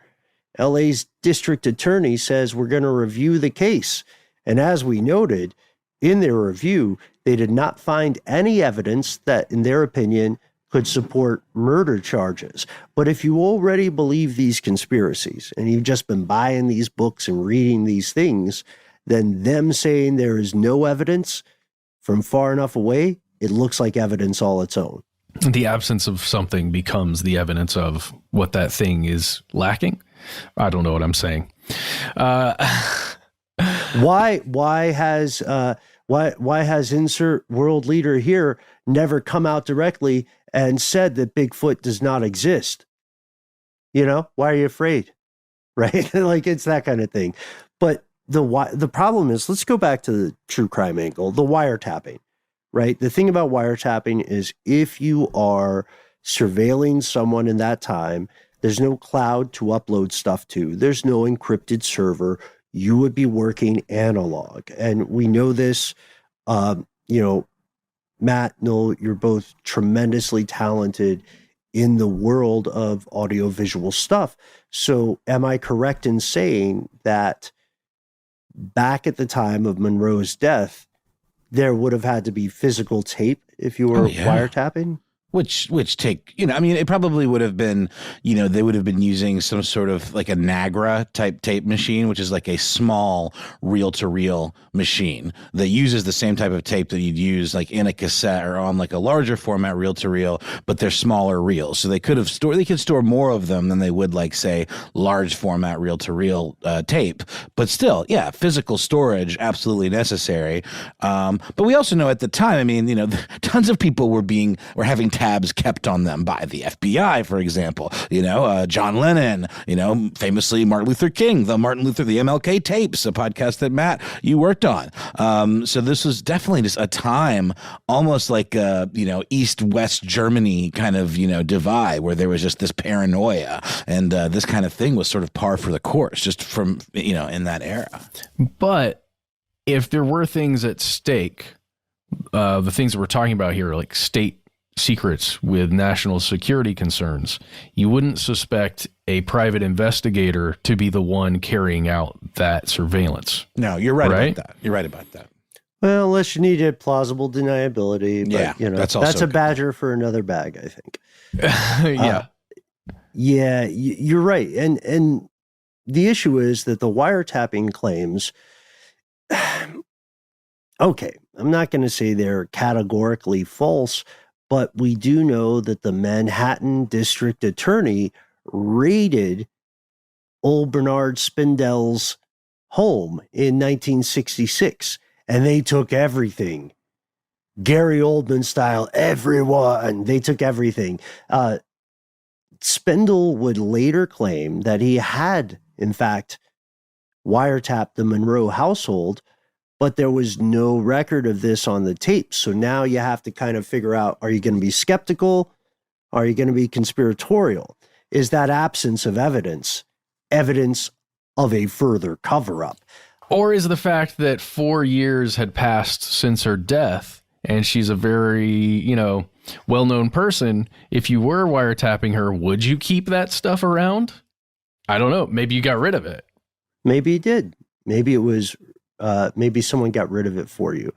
LA's district attorney says we're going to review the case. And as we noted in their review, they did not find any evidence that, in their opinion, could support murder charges. But if you already believe these conspiracies and you've just been buying these books and reading these things, then them saying there is no evidence from far enough away, it looks like evidence all its own. The absence of something becomes the evidence of what that thing is lacking. I don't know what I'm saying. Why has insert world leader here never come out directly and said that Bigfoot does not exist? Why are you afraid? Right? Like, it's that kind of thing. But the problem is, let's go back to the true crime angle, the wiretapping, right? The thing about wiretapping is if you are surveilling someone in that time, there's no cloud to upload stuff to. There's no encrypted server. You would be working analog. And we know this, Matt, Noel, you're both tremendously talented in the world of audiovisual stuff. So am I correct in saying that back at the time of Monroe's death, there would have had to be physical tape if you were wiretapping? Which take, it probably would have been, they would have been using some sort of like a Nagra type tape machine, which is like a small reel-to-reel machine that uses the same type of tape that you'd use like in a cassette or on like a larger format reel-to-reel, but they're smaller reels. So they could store more of them than they would like, say, large format reel-to-reel tape. But still, physical storage, absolutely necessary. But we also know at the time, tons of people were having tabs kept on them by the FBI, for example. John Lennon, famously Martin Luther King, the MLK tapes, a podcast that Matt, you worked on. So this was definitely just a time almost like East-West Germany kind of, divide where there was just this paranoia and this kind of thing was sort of par for the course just from, in that era. But if there were things at stake, the things that we're talking about here, like state secrets with national security concerns, you wouldn't suspect a private investigator to be the one carrying out that surveillance. No, you're right about that. You're right about that. Well, unless you needed plausible deniability, but that's a badger for another bag, I think. You're right. And the issue is that the wiretapping claims, okay, I'm not going to say they're categorically false, but we do know that the Manhattan District Attorney raided old Bernard Spindel's home in 1966, and they took everything. Gary Oldman style, everyone. They took everything. Spindle would later claim that he had, in fact, wiretapped the Monroe household, but there was no record of this on the tape. So now you have to kind of figure out, are you going to be skeptical? Are you going to be conspiratorial? Is that absence of evidence of a further cover-up? Or is the fact that 4 years had passed since her death and she's a very, well-known person, if you were wiretapping her, would you keep that stuff around? I don't know. Maybe you got rid of it. Maybe you did. Maybe it was, maybe someone got rid of it for you.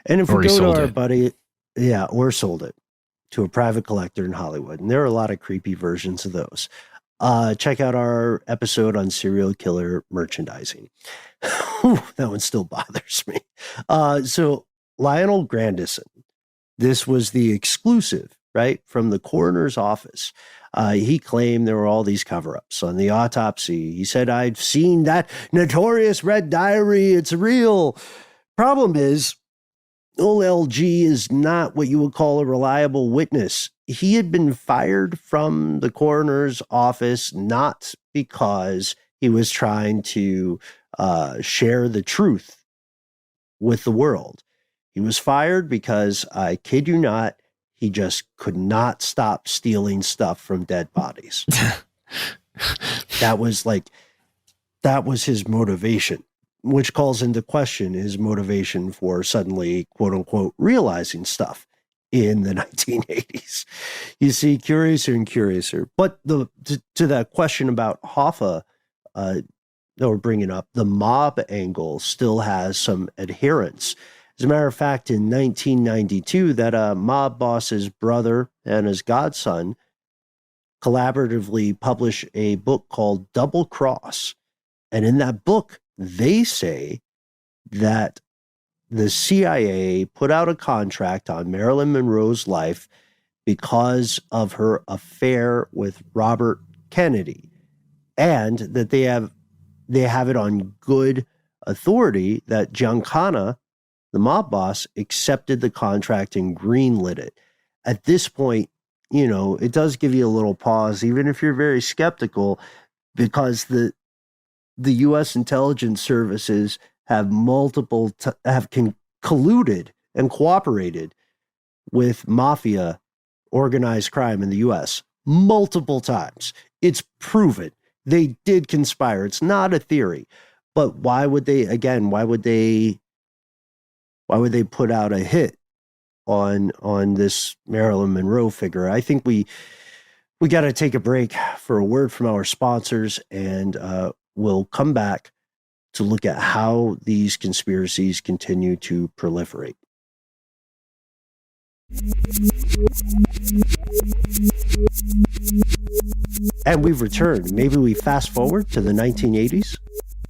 And if Or we he go to sold our it. buddy, or sold it to a private collector in Hollywood. And there are a lot of creepy versions of those. Check out our episode on serial killer merchandising. That one still bothers me. So Lionel Grandison, this was the exclusive, right, from the coroner's office. He claimed there were all these cover-ups. On the autopsy, he said, "I've seen that notorious red diary. It's real." Problem is, old LG is not what you would call a reliable witness. He had been fired from the coroner's office not because he was trying to share the truth with the world. He was fired because, I kid you not, he just could not stop stealing stuff from dead bodies. That was his motivation, which calls into question his motivation for suddenly, quote unquote, realizing stuff in the 1980s. You see, curiouser and curiouser. But to that question about Hoffa that we're bringing up, the mob angle still has some adherents. As a matter of fact, in 1992, that mob boss's brother and his godson collaboratively published a book called Double Cross. And in that book, they say that the CIA put out a contract on Marilyn Monroe's life because of her affair with Robert Kennedy, and that they have it on good authority that Giancana, the mob boss, accepted the contract and greenlit it. At this point, it does give you a little pause, even if you're very skeptical, because the U.S. intelligence services have colluded and cooperated with mafia organized crime in the U.S. multiple times. It's proven. They did conspire. It's not a theory. But why would they put out a hit on this Marilyn Monroe figure? I think we got to take a break for a word from our sponsors, and we'll come back to look at how these conspiracies continue to proliferate. And we've returned. Maybe we fast forward to the 1980s.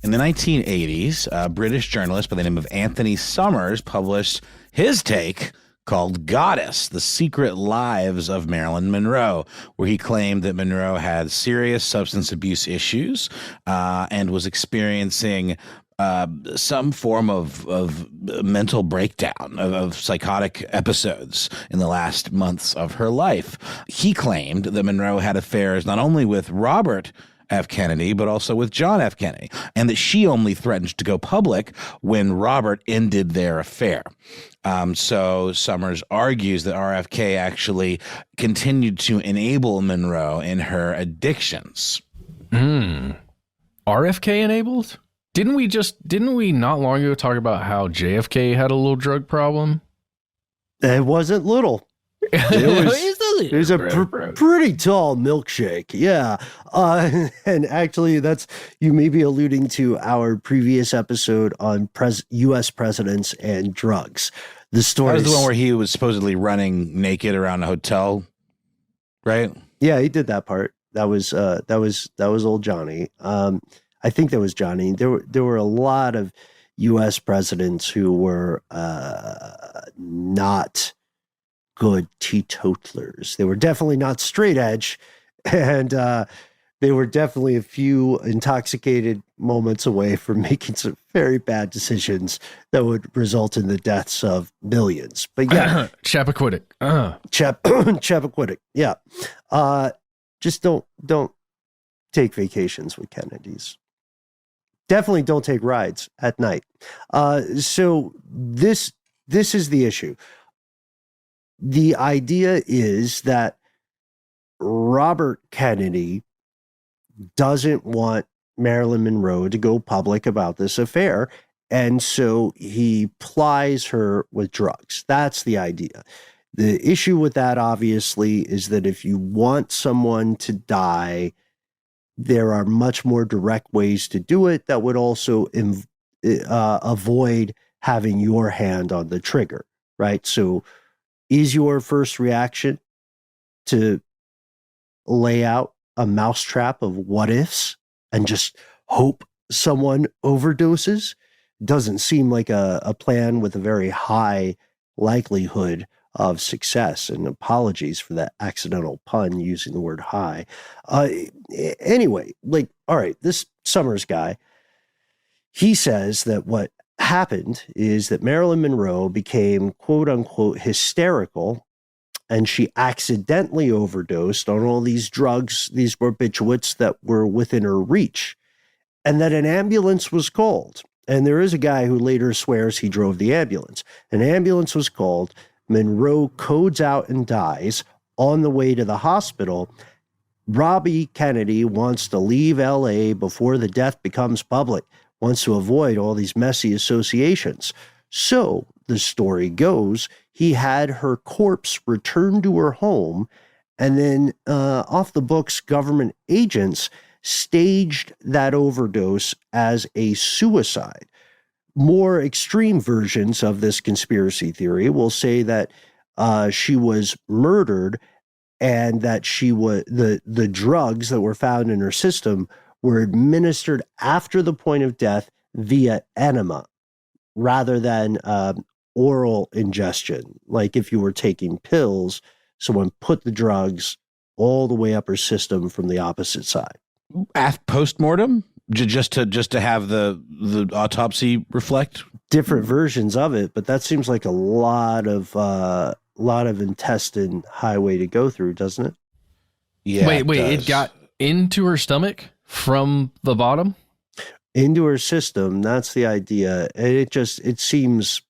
In the 1980s, a British journalist by the name of Anthony Summers published his take called Goddess, The Secret Lives of Marilyn Monroe, where he claimed that Monroe had serious substance abuse issues and was experiencing some form of mental breakdown, of psychotic episodes in the last months of her life. He claimed that Monroe had affairs not only with Robert F. Kennedy, but also with John F. Kennedy, and that she only threatened to go public when Robert ended their affair. So Summers argues that RFK actually continued to enable Monroe in her addictions. RFK enabled? Didn't we not long ago talk about how JFK had a little drug problem? It wasn't little. It was a pretty tall milkshake. Yeah. And actually, you may be alluding to our previous episode on U.S. presidents and drugs. The story was the one where he was supposedly running naked around a hotel, right? Yeah, he did that part. That was old Johnny. I think that was Johnny. There were a lot of U.S. presidents who were not good teetotalers. They were definitely not straight edge, and they were definitely a few intoxicated moments away from making some very bad decisions that would result in the deaths of millions. But yeah, Chappaquiddick. Chappaquiddick. Yeah, just don't take vacations with Kennedys. Definitely don't take rides at night. So this is the issue. The idea is that Robert Kennedy doesn't want Marilyn Monroe to go public about this affair, and so he plies her with drugs. That's the idea. The issue with that, obviously, is that if you want someone to die, there are much more direct ways to do it that would also avoid having your hand on the trigger, right? So is your first reaction to lay out a mousetrap of what ifs and just hope someone overdoses? Doesn't seem like a plan with a very high likelihood of success, and apologies for that accidental pun using the word high. Anyway, like, all right, this Summers guy, he says that what happened is that Marilyn Monroe became quote unquote hysterical, and she accidentally overdosed on all these drugs, these barbiturates that were within her reach, and that an ambulance was called. And there is a guy who later swears he drove the ambulance. An ambulance was called. Monroe codes out and dies. On the way to the hospital, Robbie Kennedy wants to leave LA before the death becomes public, wants to avoid all these messy associations. So the story goes, he had her corpse returned to her home, and then off the books, government agents staged that overdose as a suicide. More extreme versions of this conspiracy theory will say that she was murdered and that the drugs that were found in her system were administered after the point of death via enema rather than oral ingestion. Like if you were taking pills, someone put the drugs all the way up her system from the opposite side. Post-mortem? Just to have the autopsy reflect different versions of it, but that seems like a lot of intestine highway to go through, doesn't it? Yeah. Wait, it got into her stomach from the bottom? Into her system, that's the idea. And it seems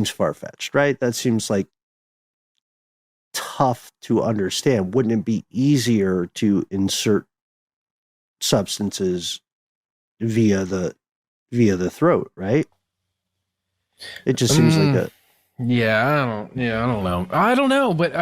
far-fetched, right? That seems like tough to understand. Wouldn't it be easier to insert substances via the throat, right? It just seems like a I don't know, but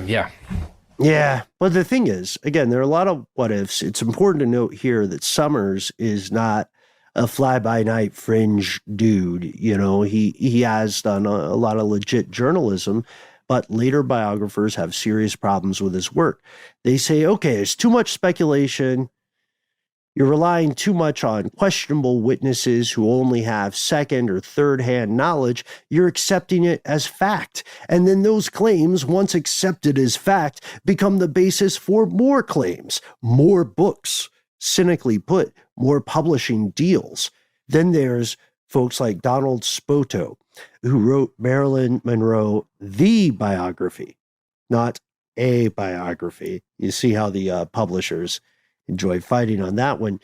yeah. But the thing is, again, there are a lot of what ifs. It's important to note here that Summers is not a fly-by-night fringe dude. You know, he has done a lot of legit journalism, but later biographers have serious problems with his work. They say, okay, there's too much speculation. You're relying too much on questionable witnesses who only have second or third hand knowledge. You're accepting it as fact. And then those claims, once accepted as fact, become the basis for more claims, more books, cynically put, more publishing deals. Then there's folks like Donald Spoto, who wrote Marilyn Monroe, the biography, not a biography. You see how the publishers enjoy fighting on that one.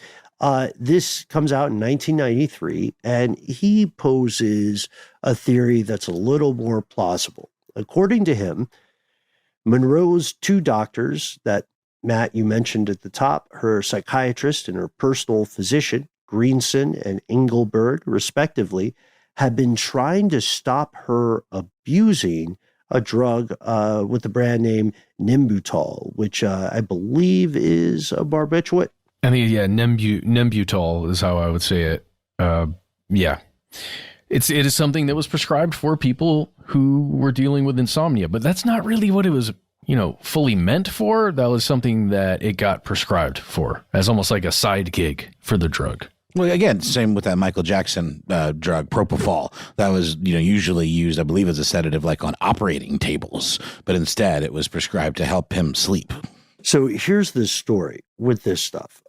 This comes out in 1993, and he poses a theory that's a little more plausible. According to him, Monroe's two doctors that, Matt, you mentioned at the top, her psychiatrist and her personal physician, Greenson and Engelberg, respectively, had been trying to stop her abusing a drug with the brand name Nembutal, which I believe is a barbiturate. I mean, yeah, Nembutal is how I would say it. Yeah. It is something that was prescribed for people who were dealing with insomnia, but that's not really what it was, fully meant for. That was something that it got prescribed for as almost like a side gig for the drug. Well, again, same with that Michael Jackson drug, propofol. That was, usually used, I believe, as a sedative, like on operating tables. But instead, it was prescribed to help him sleep. So here's the story with this stuff.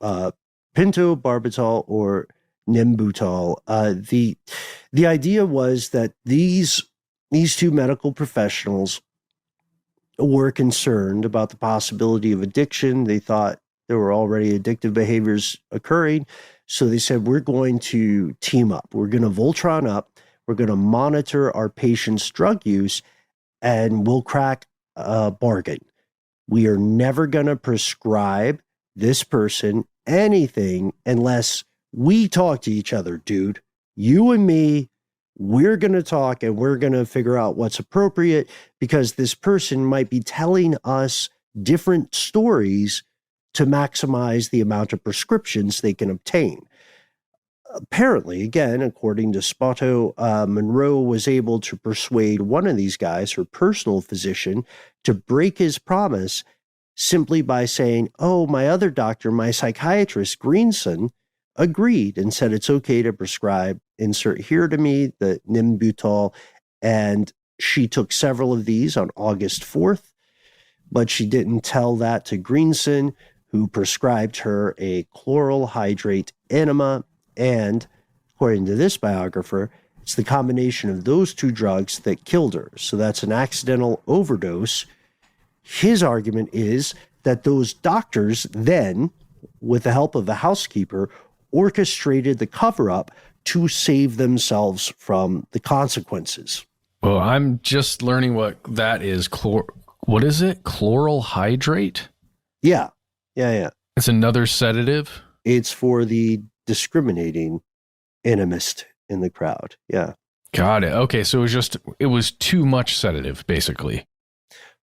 Pentobarbital or Nembutal. The idea was that these two medical professionals were concerned about the possibility of addiction. They thought there were already addictive behaviors occurring. So they said, we're going to team up. We're going to Voltron up. We're going to monitor our patient's drug use, and we'll crack a bargain. We are never going to prescribe this person anything unless we talk to each other, dude. You and me, we're going to talk and we're going to figure out what's appropriate, because this person might be telling us different stories to maximize the amount of prescriptions they can obtain. Apparently, again, according to Spoto, Monroe was able to persuade one of these guys, her personal physician, to break his promise simply by saying, oh, my other doctor, my psychiatrist, Greenson, agreed and said it's okay to prescribe, insert here to me, the Nimbutal. And she took several of these on August 4th, but she didn't tell that to Greenson, who prescribed her a chloral hydrate enema. And according to this biographer, it's the combination of those two drugs that killed her. So that's an accidental overdose. His argument is that those doctors then, with the help of the housekeeper, orchestrated the cover-up to save themselves from the consequences. Well, I'm just learning what that is. What is it? Chloral hydrate? Yeah. It's another sedative? It's for the discriminating animist in the crowd. Yeah. Got it. Okay, so it was too much sedative, basically.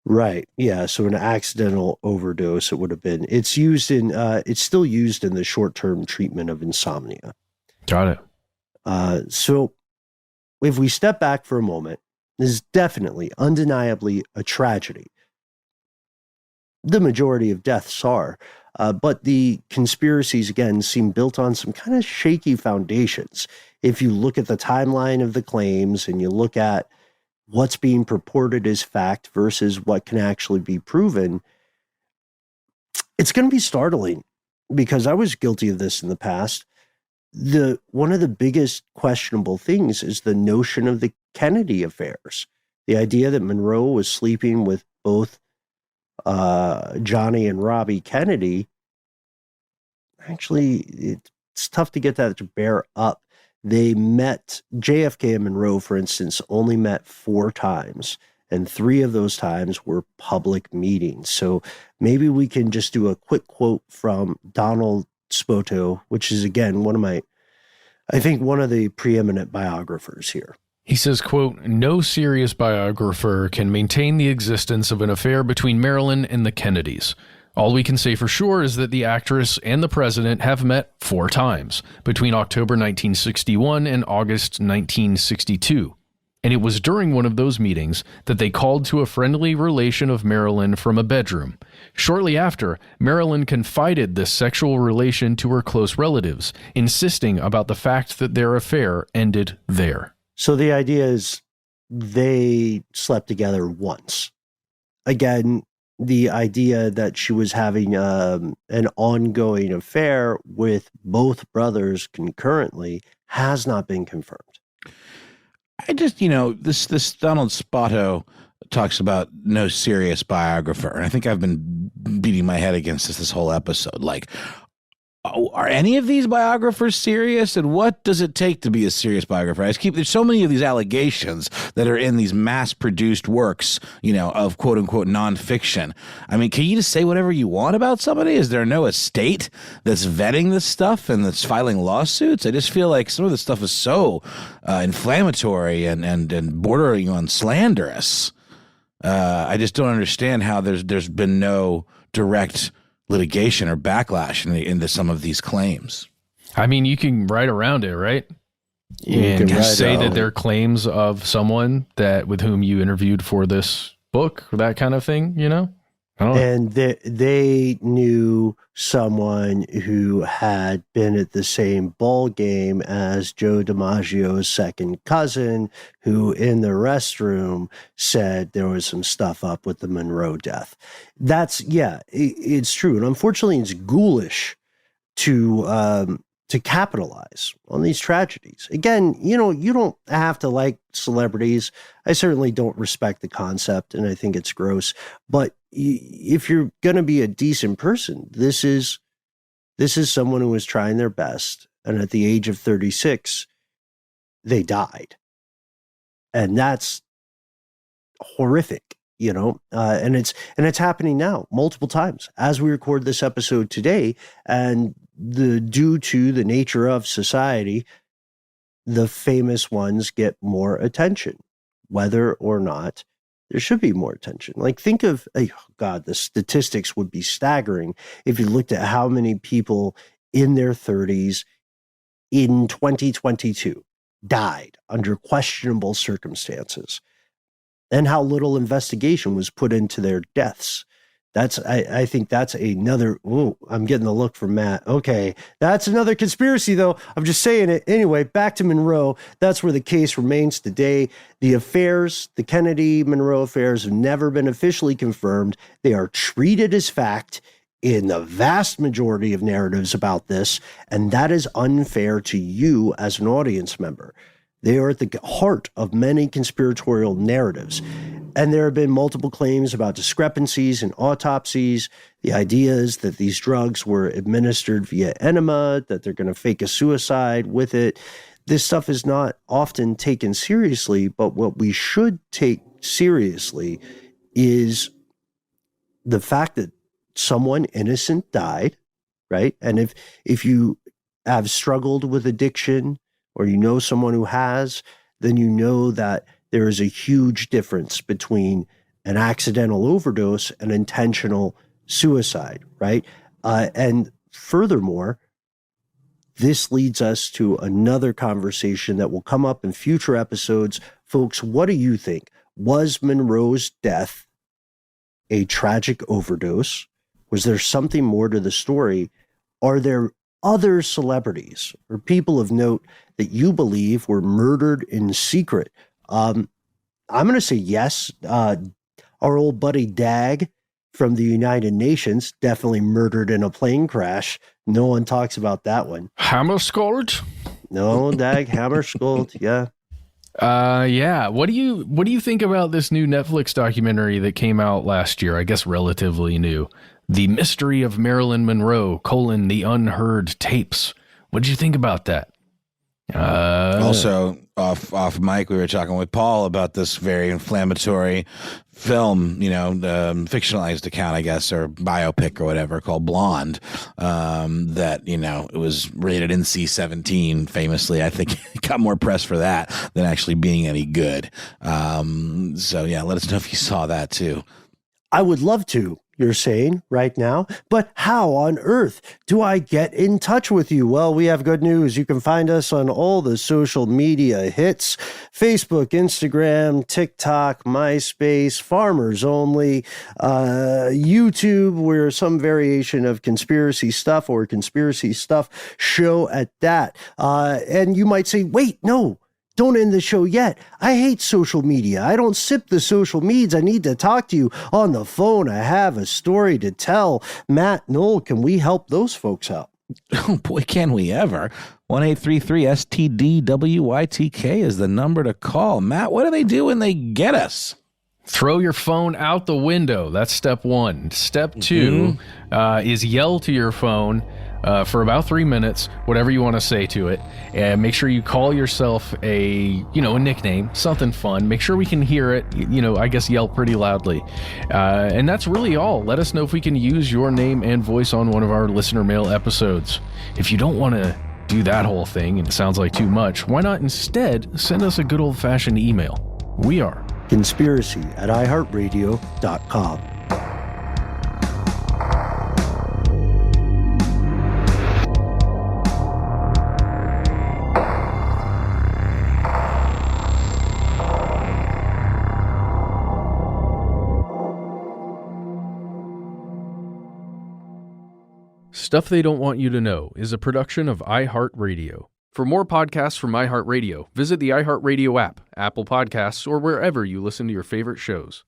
Right. Yeah. So an accidental overdose, it would have been. It's still used in the short-term treatment of insomnia. Got it. So if we step back for a moment, this is definitely, undeniably a tragedy. The majority of deaths are, but the conspiracies, again, seem built on some kind of shaky foundations. If you look at the timeline of the claims and you look at what's being purported as fact versus what can actually be proven, it's going to be startling, because I was guilty of this in the past. One of the biggest questionable things is the notion of the Kennedy affairs. The idea that Monroe was sleeping with both Johnny and Robbie Kennedy. Actually, it's tough to get that to bear up. They met, JFK and Monroe, for instance, only met 4 times, and 3 of those times were public meetings. So maybe we can just do a quick quote from Donald Spoto, which is, again, one of the preeminent biographers here. He says, quote, "No serious biographer can maintain the existence of an affair between Marilyn and the Kennedys. All we can say for sure is that the actress and the president have met 4 times, between October 1961 and August 1962. And it was during one of those meetings that they called to a friendly relation of Marilyn from a bedroom. Shortly after, Marilyn confided this sexual relation to her close relatives, insisting about the fact that their affair ended there." So the idea is they slept together once. Again, the idea that she was having an ongoing affair with both brothers concurrently has not been confirmed. I just, this Donald Spoto talks about no serious biographer. And I think I've been beating my head against this whole episode. Like, are any of these biographers serious? And what does it take to be a serious biographer? There's so many of these allegations that are in these mass-produced works, of quote-unquote nonfiction. I mean, can you just say whatever you want about somebody? Is there no estate that's vetting this stuff and that's filing lawsuits? I just feel like some of this stuff is so inflammatory and bordering on slanderous. I just don't understand how there's been no direct litigation or backlash into some of these claims. I mean, you can write around it, right? And say that they're claims of someone with whom you interviewed for this book, or that kind of thing, I don't know. And they knew someone who had been at the same ball game as Joe DiMaggio's second cousin, who in the restroom said there was some stuff up with the Monroe death. It's true. And unfortunately, it's ghoulish to capitalize on these tragedies. Again, you don't have to like celebrities. I certainly don't respect the concept, and I think it's gross. But if you're going to be a decent person, this is someone who is trying their best and at the age of 36, they died. And that's horrific, and it's happening now multiple times as we record this episode today. And due to the nature of society, the famous ones get more attention, whether or not there should be more attention. Like, think of, oh God, the statistics would be staggering if you looked at how many people in their 30s in 2022 died under questionable circumstances, and how little investigation was put into their deaths. I think that's another, I'm getting the look from Matt. Okay, that's another conspiracy, though. I'm just saying it. Anyway, back to Monroe. That's where the case remains today. The Kennedy-Monroe affairs have never been officially confirmed. They are treated as fact in the vast majority of narratives about this, and that is unfair to you as an audience member. They are at the heart of many conspiratorial narratives. And there have been multiple claims about discrepancies in autopsies. The idea is that these drugs were administered via enema, that they're going to fake a suicide with it. This stuff is not often taken seriously, but what we should take seriously is the fact that someone innocent died, right? And if you have struggled with addiction, or you know someone who has, then you know that there is a huge difference between an accidental overdose and intentional suicide, right? And furthermore, this leads us to another conversation that will come up in future episodes. Folks, what do you think? Was Monroe's death a tragic overdose? Was there something more to the story? Are there other celebrities or people of note that you believe were murdered in secret? I'm going to say yes. Our old buddy Dag from the United Nations, definitely murdered in a plane crash. No one talks about that one. Hammarskjöld? No, Dag Hammarskjöld. Yeah. Yeah. What do you think about this new Netflix documentary that came out last year? I guess relatively new. The Mystery of Marilyn Monroe, the Unheard Tapes. What did you think about that? Also, off mic, we were talking with Paul about this very inflammatory film, fictionalized account, I guess, or biopic or whatever, called Blonde, that, it was rated NC-17 famously. I think it got more press for that than actually being any good. So yeah, let us know if you saw that too. I would love to. You're saying right now, but how on earth do I get in touch with you? Well, we have good news. You can find us on all the social media hits: Facebook, Instagram, TikTok, MySpace, Farmers Only, YouTube. We're some variation of conspiracy stuff or conspiracy stuff show at that. And you might say, wait, no. Don't end the show yet. I hate social media. I don't sip the social meds. I need to talk to you on the phone. I have a story to tell. Matt, Noel, can we help those folks out? Oh, boy, can we ever. 1-833-STDWYTK is the number to call. Matt, what do they do when they get us? Throw your phone out the window. That's step one. Step two is yell to your phone for about 3 minutes, whatever you want to say to it, and make sure you call yourself a nickname, something fun. Make sure we can hear it. I guess yell pretty loudly, and that's really all. Let us know if we can use your name and voice on one of our listener mail episodes. If you don't want to do that whole thing and it sounds like too much, why not instead send us a good old-fashioned email? We are conspiracy@iHeartRadio.com. Stuff They Don't Want You to Know is a production of iHeartRadio. For more podcasts from iHeartRadio, visit the iHeartRadio app, Apple Podcasts, or wherever you listen to your favorite shows.